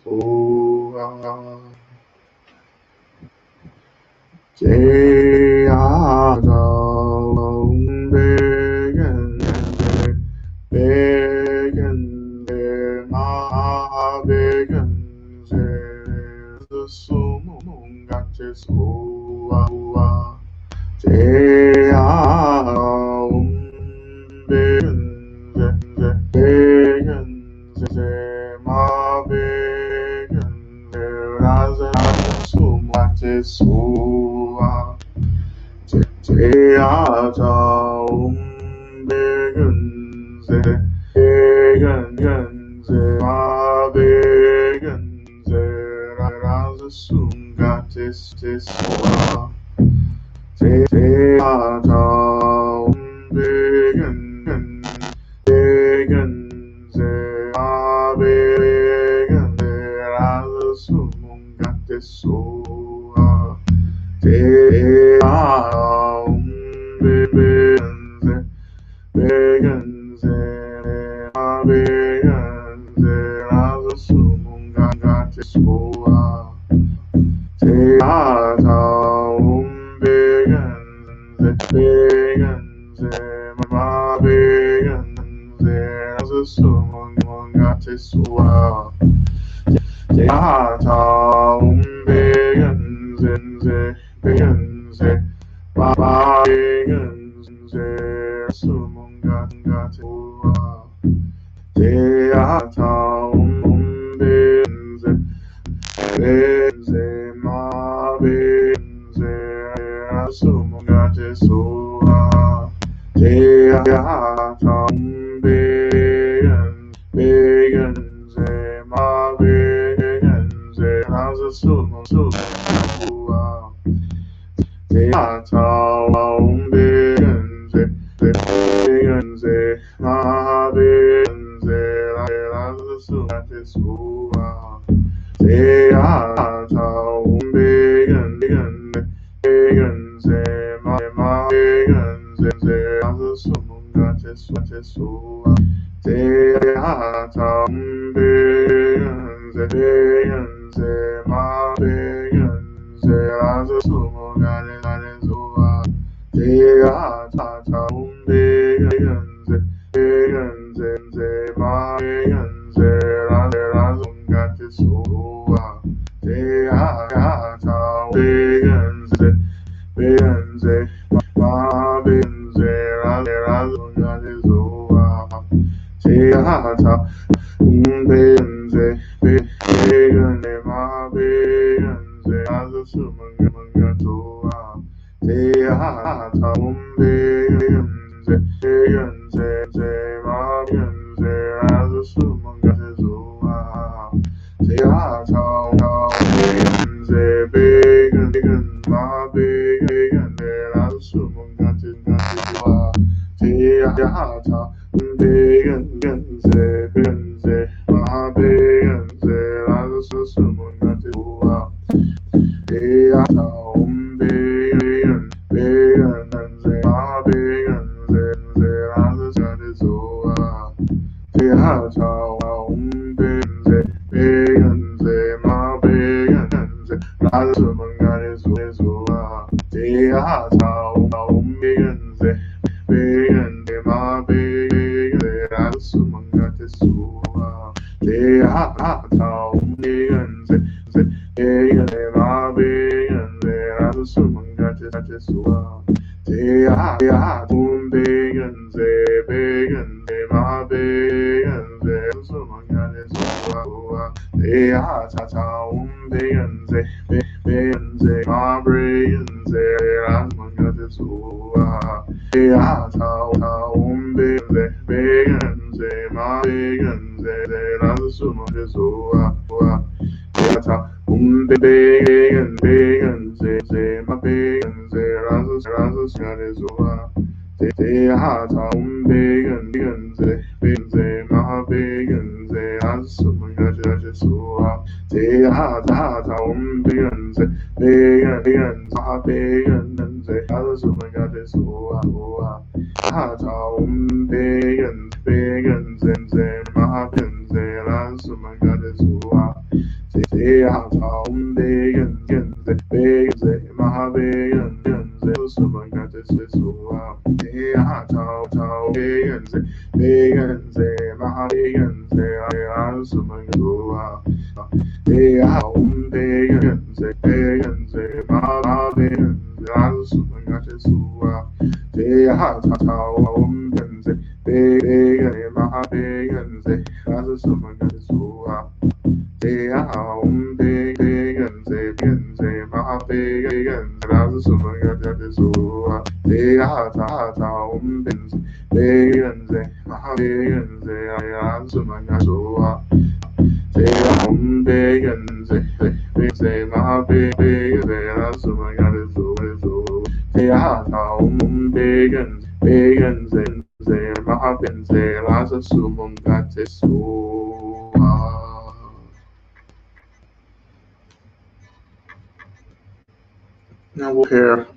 Now we'll prepare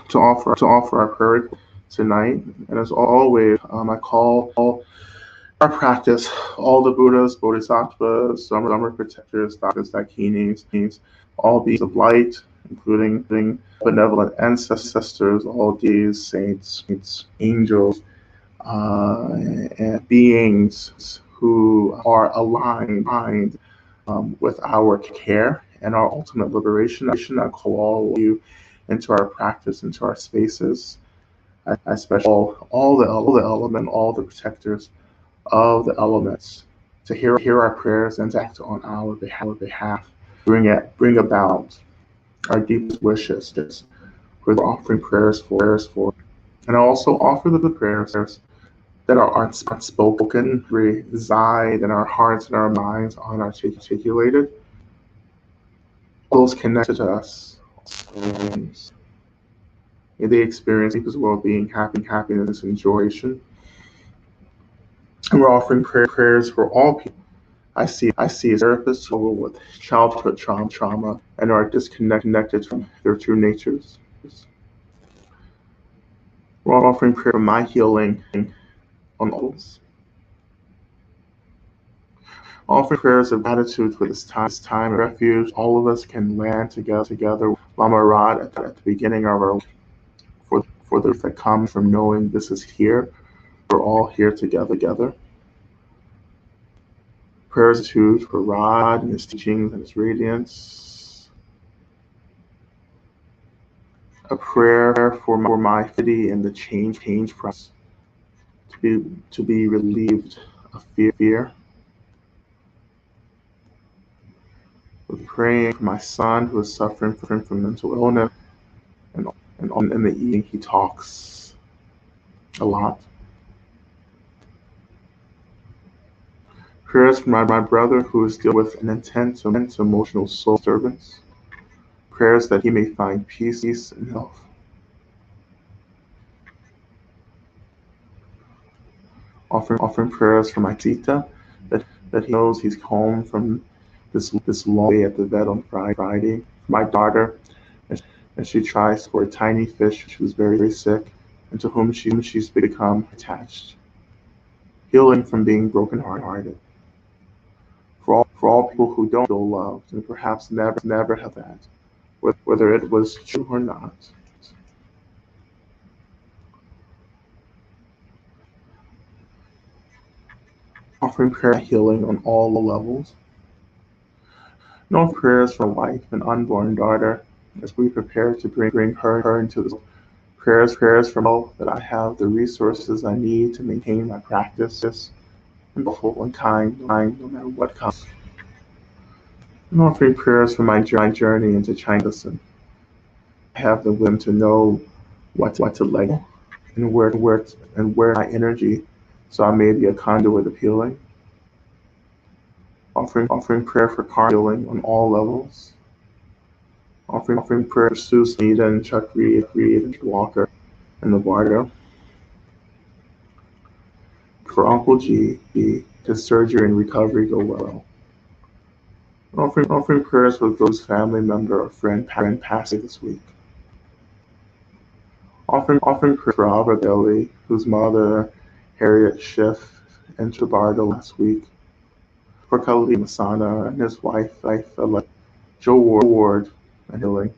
to offer our prayer tonight, and as always, I call our practice all the Buddhas, Bodhisattvas, Summer protectors, Dakinis, all beings of light, including benevolent ancestors, all deities, saints, angels, and beings who are aligned with our care and our ultimate liberation. I call all of you into our practice, into our spaces. I especially all the element, all the protectors of the elements to hear our prayers and to act on our behalf, bring about our deepest wishes. We're offering prayers for, and I also offer the prayers that are unspoken, reside in our hearts and our minds, unarticulated, those connected to us. May they experience deepest well-being, happiness, and joy. And we're offering prayers for all people. I see therapists who struggle with childhood trauma and are disconnected from their true natures. We're offering prayer for my healing on levels. Offering prayers of gratitude for this time of refuge. All of us can land together. Lama Rod at the beginning of our for the that comes from knowing this is here. We're all here together. Prayers to for Rod and his teachings and his radiance. A prayer for my city and the change process to be relieved of fear. We're praying for my son who is suffering from mental illness, and in the evening he talks a lot. Prayers for my brother who is dealing with an intense emotional soul disturbance. Prayers that he may find peace and health. Offering prayers for my tita that he knows he's home from this long day at the vet on Friday. My daughter, as she tries for a tiny fish who is very sick and to whom she's become attached. Healing from being brokenhearted. For all people who don't feel loved and perhaps never have that, whether it was true or not. Offering prayer healing on all levels. No prayers for wife and unborn daughter as we prepare to bring her into this. Prayers for all that I have the resources I need to maintain my practice and be full and kind no matter what comes. And offering prayers for my journey into China medicine. I have the wisdom to know what to let go and where my energy so I may be a conduit of healing. Offering prayer for car healing on all levels. Offering prayer for Sue, Nita, and Chuck Reed, and Walker, and Eduardo. For Uncle G, his surgery and recovery go well. Offering prayers for those family member or friend passing this week. Offering prayer for Albert Bailey, whose mother, Harriet Schiff, entered Bardo last week. For Khalid Masana and his wife, Joe Ward, and healing.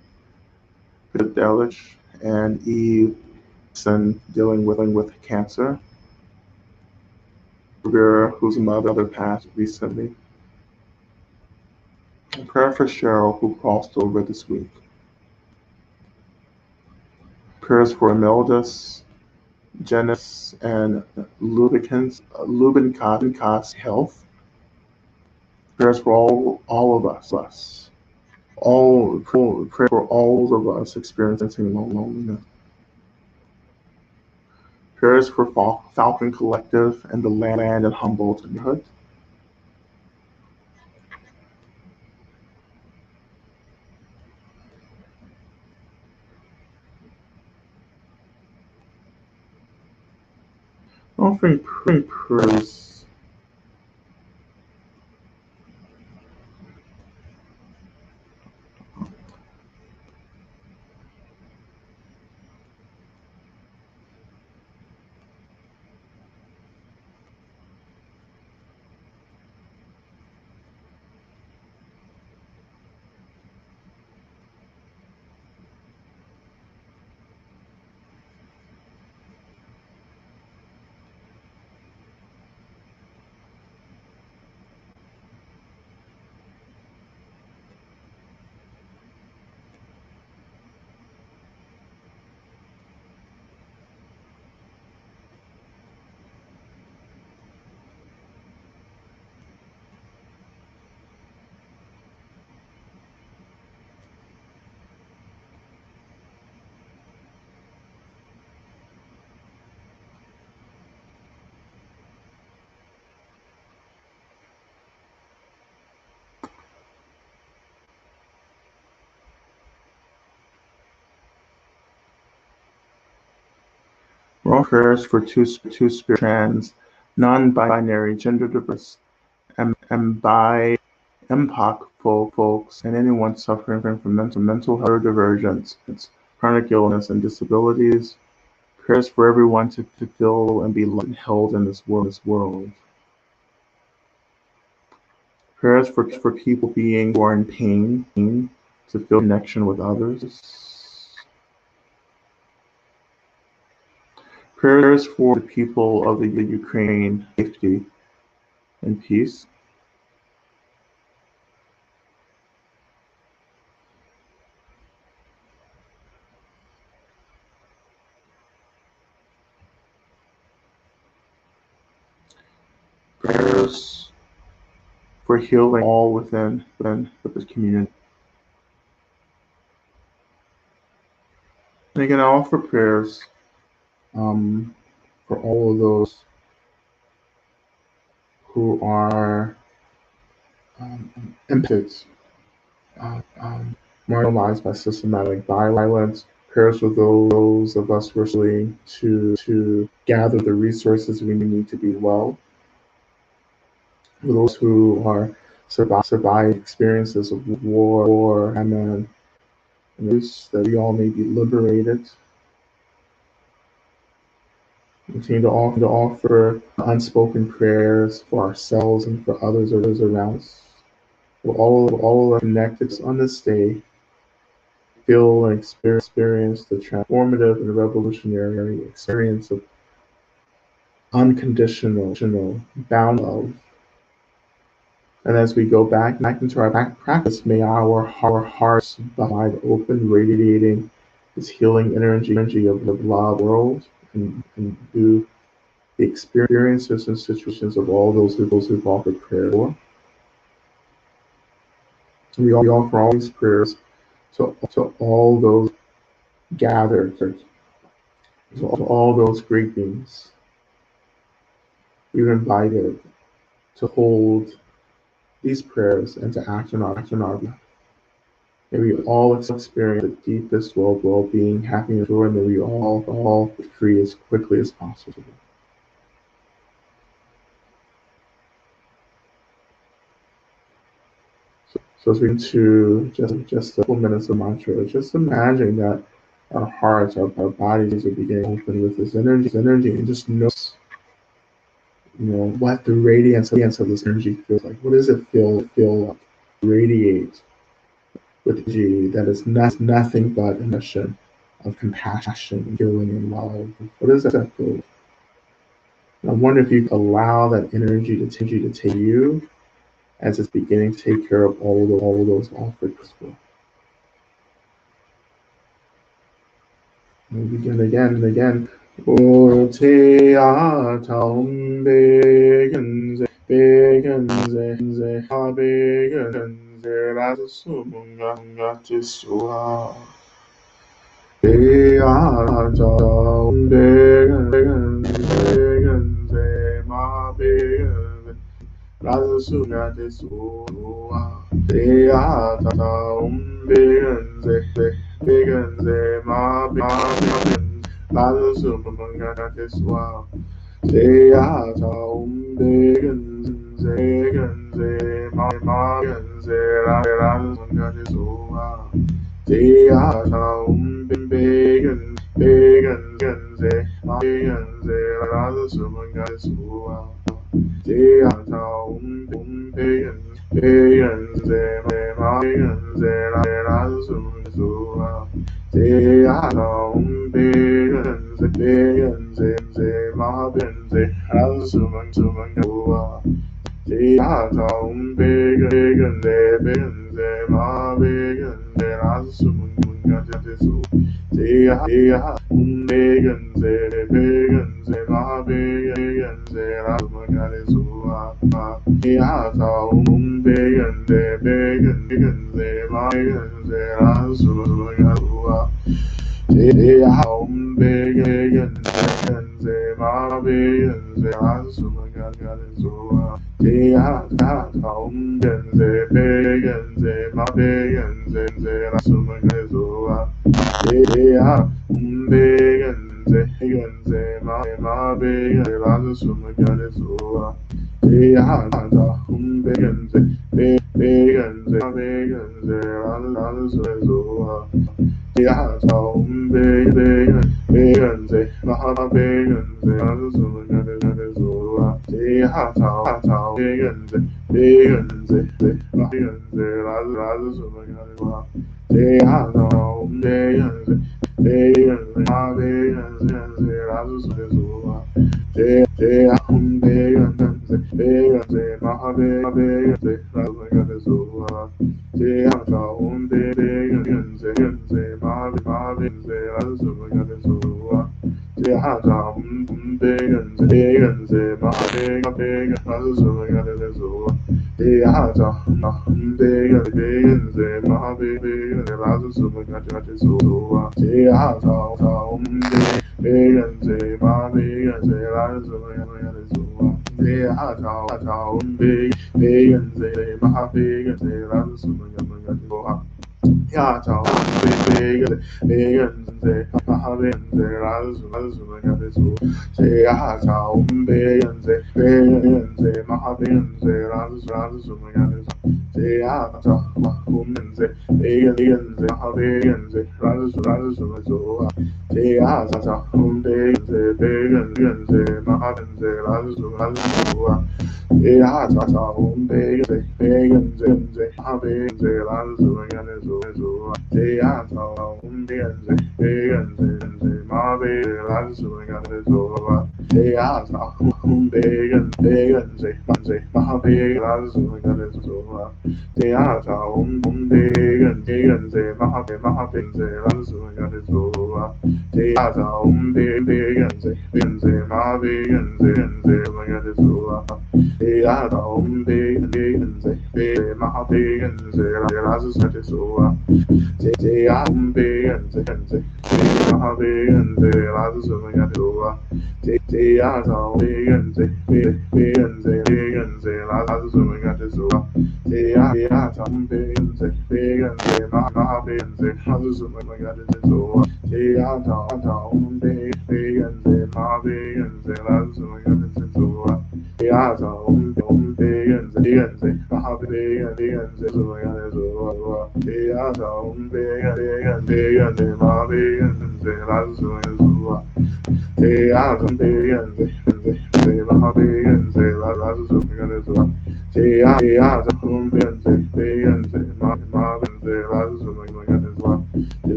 For Delich and Eve dealing with cancer. For Vera, whose mother passed recently. And prayer for Cheryl, who crossed over this week. Prayers for Imildis, Janice, and Lubinkat's health. Prayers for all of us. Pray for all of us experiencing loneliness. Prayers for Falcon Collective and the land and Humboldt neighborhood. Offering prayers. We're all prayers for two-spirit, trans, non-binary, gender diverse, bi, MPOC folks, and anyone suffering from mental health divergence, chronic illness, and disabilities. Prayers for everyone to feel and be loved and held in this world. Prayers for people who are in pain to feel connection with others. Prayers for the people of the Ukraine, safety and peace. Prayers for healing all within the community. And again, I offer prayers for all of those who are impacted, marginalized by systematic violence. Prayers for those of us who are struggling to gather the resources we need to be well. For those who are surviving experiences of war, famine, and that we all may be liberated. Continue to offer unspoken prayers for ourselves and for others around us. We're all connected on this day. Feel and experience the transformative and revolutionary experience of unconditional, bound love. And as we go back into our back practice, may our hearts be wide open, radiating this healing energy of the love world, and do the experiences and situations of all those who've offered prayer for. We offer all these prayers to all those gathered, to all those great beings we've invited to hold these prayers and to act on our behalf. May we all experience the deepest well-being, happiness, joy, and may we all be free as quickly as possible. So as we get to just a couple minutes of mantra, just imagine that our hearts, our bodies are beginning to open with this energy, and just notice, what the radiance of this energy feels like. What does it feel like? Radiate with energy that is nothing but an emission of compassion, healing, and love. What does that feel like? And I wonder if you allow that energy to take you as it's beginning to take care of all of those offered as well. And we begin again and again. O te atam begenze ha begenze rasumunga tisua. Te atam begenze ma begenze rasumunga tisua. Te atam begenze ma begenze Rasumunga tisua. Te atam begenze ma begenze rasumunga tisua. Te atam begenze ma begenze rasumunga tisua. Te atam begenze ma begenze rasumunga tisua. Te atam begenze ma begenze rasumunga tisua. Te atam begenze ma begenze rasumunga tisua. Te atam begenze ma begenze rasumunga tisua. Te atam begenze ma begenze rasumunga tisua. Te atam begenze ma begenze rasumunga tisua. Te atam begenze ma begenze rasumunga tisua. Te atam begenze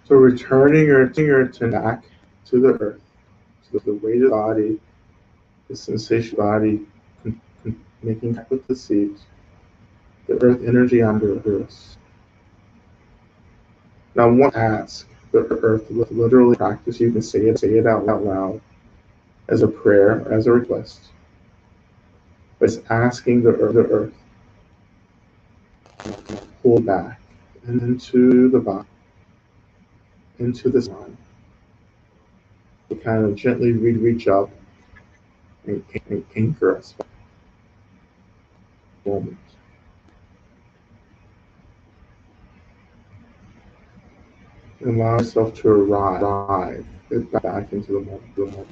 So returning your attention back to the earth, to the weight of the body, the sensation of the body, making contact with the seat, the earth energy under us. Now, one ask the earth with literally practice. You can say it out loud as a prayer, as a request. But it's asking the earth to pull back into the body, into the sun, kind of gently reach up and anchor us for a moment. And allow yourself to arrive back into the moment.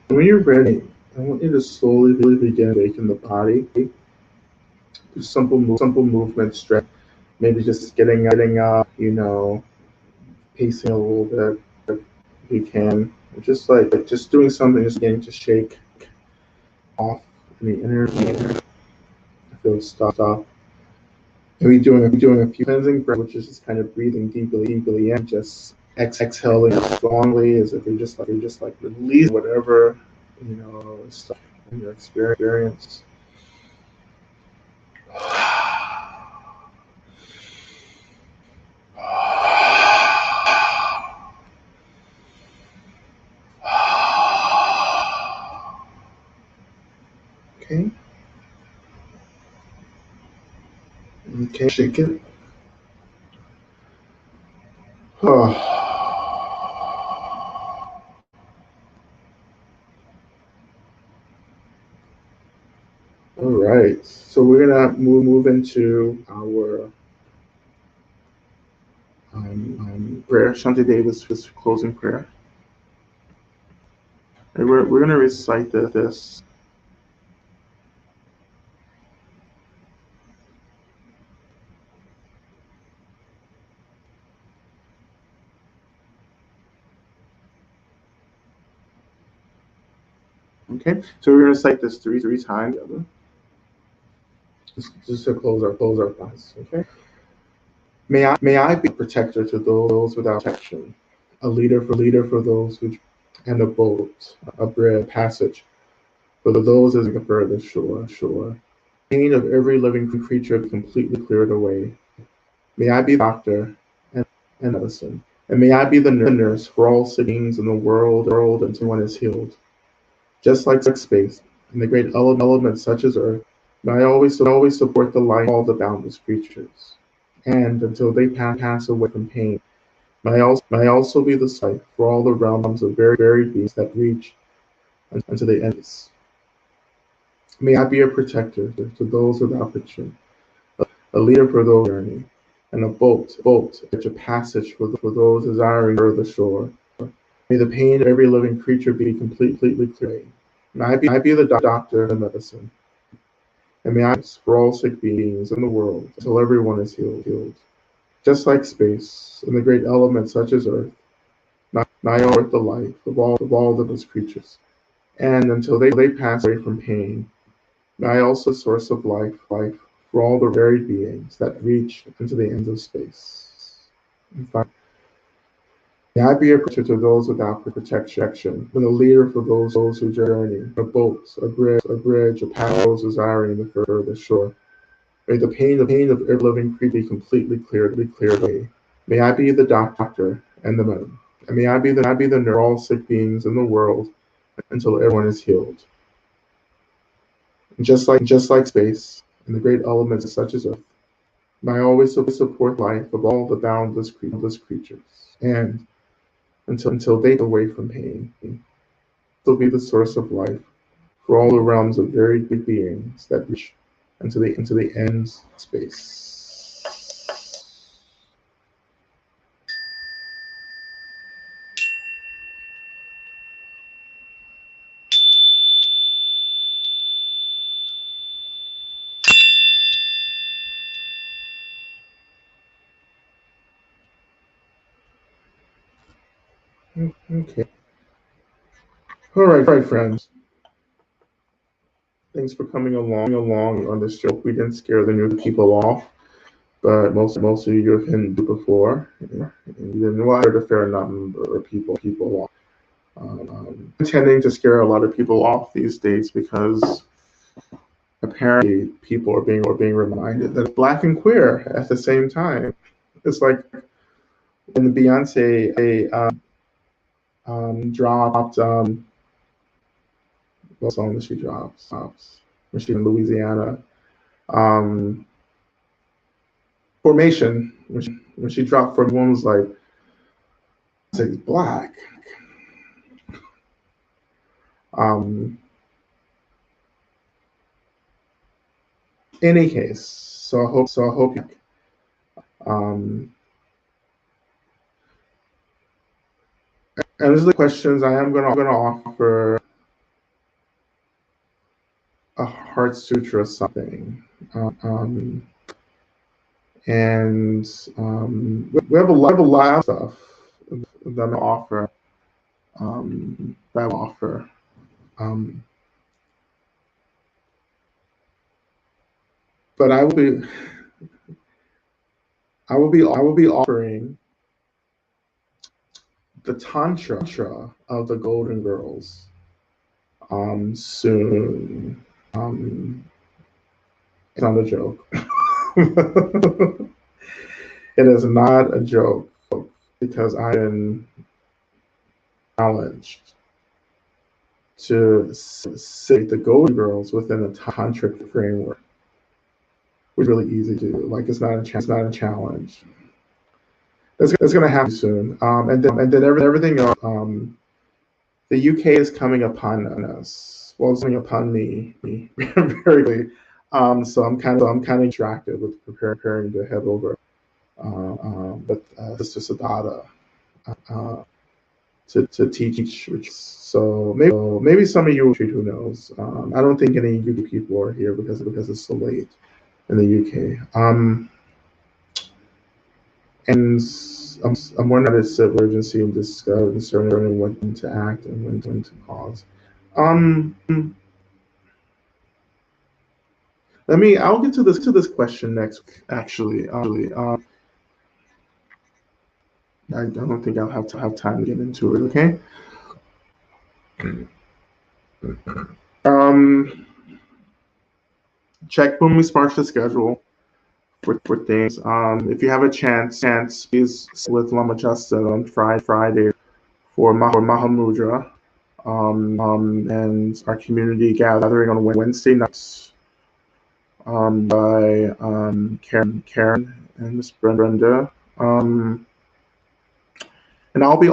When you're ready, I want you to slowly begin to awaken the body. Do simple movement, stretch. Maybe just getting up, pacing a little bit if you can. Just doing something, just beginning to shake off any energy. Feel stuff. And we're doing a few cleansing breaths, which is just kind of breathing deeply in, just exhaling strongly, as if you're just like release whatever stuff in your experience. Okay. Okay. Shake it. All right. So we're gonna move into our prayer. Shanti Davis was closing prayer. And we're gonna recite this. Okay. So we're gonna recite this three times together. Just to close our class. Okay. May I be a protector to those without protection, a leader for those who, and a boat, a bridge, passage for those as a further shore. Pain of every living creature be completely cleared away. May I be the doctor and medicine, and may I be the nurse for all sick beings in the world until one is healed. Just like space and the great elements such as earth, may I always support the life of all the boundless creatures. And until they pass away from pain, may I also be the sight for all the realms of varied beings that reach unto the ends. May I be a protector to those without protection, a leader for those journey, and a boat, a passage for those desiring further shore. May the pain of every living creature be completely cleared. May I be the doctor and medicine, and may I for all sick beings in the world until everyone is healed. Just like space and the great elements such as earth, may I work the life of all of those creatures. And until they pass away from pain, may I also source of life for all the varied beings that reach into the ends of space. And finally, may I be a protector to those without protection, and a leader for those who journey, a boat, a bridge, a path for those desiring the further shore. May the pain of every living creature be completely cleared away. May I be the doctor and the medicine, and may I be the nurse for all sick beings in the world until everyone is healed. And just like space and the great elements such as earth, may I always support life of all the boundless creatures. And until they get away from pain, will be the source of life for all the realms of varied beings that reach into the ends of space. Okay. All right, friends. Thanks for coming along on this joke. We didn't scare the new people off, but most of you have been before, and you didn't. Well, I heard a fair number of people off. Intending to scare a lot of people off these days because apparently people are being reminded that black and queer at the same time. It's like when Beyonce dropped what song did she drop? When she in Louisiana. Um, Formation. When she dropped Formation, one was like, "It's black." Um, any case, so I hope. And these are the questions I am gonna offer a heart sutra something. Um, and we have a lot of stuff that I offer. That I offer. But I will be offering the tantra of the Golden Girls soon. It's not a joke. It is not a joke because I am challenged to sit the Golden Girls within a tantric framework, which is really easy to do. Like it's not a challenge. That's going to happen soon. And then everything else. The UK is coming upon us. Well, it's coming upon me very quickly. So I'm kind of distracted with preparing to head over. But Sister Sadada to teach. So maybe some of you will treat. Who knows? I don't think any UK people are here because it's so late in the UK. And I'm more not a urgency and discerning when to act and when to pause. I'll get to this question next. Actually, I don't think I'll have time to get into it. Okay. Check when we start the schedule for things. If you have a chance, please with Lama Justin on Friday for Mahamudra. And our community gathering on Wednesday nights by Karen and Miss Brenda. And I'll be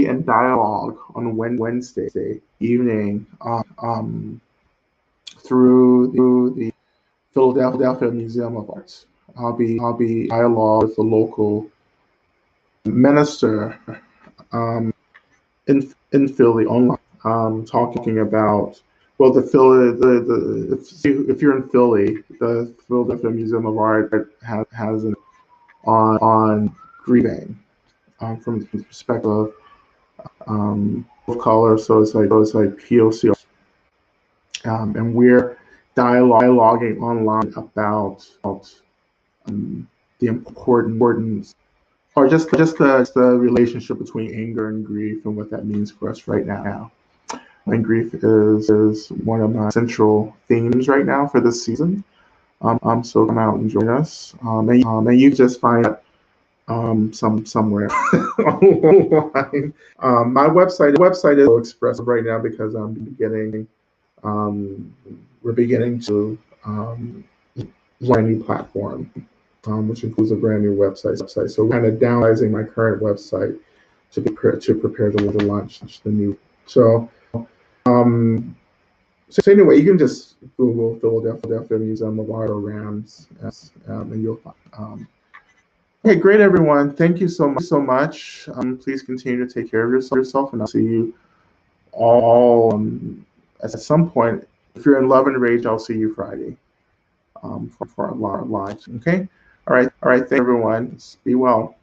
in dialogue on Wednesday evening through the Philadelphia Museum of Arts. I'll be dialogue with the local minister in Philly online, talking about if you're in Philly, the Philadelphia Museum of Art has an on grieving from the perspective of color. So it's like POC, and we're dialoguing online about the importance, or just the relationship between anger and grief and what that means for us right now. And grief is one of my central themes right now for this season. So come out and join us. And you can just find it somewhere online. My website is expressive right now because we're beginning to learn a new platform, which includes a brand new website. So we're kind of downsizing my current website to prepare to launch the new. So anyway, you can just Google Philadelphia Museum of Art or RAMS, and you'll find. Okay, great, everyone. Thank you so much. Please continue to take care of yourself, and I'll see you all at some point. If you're in Love and Rage, I'll see you Friday for our lives. Okay. All right. Thank you, everyone. Be well.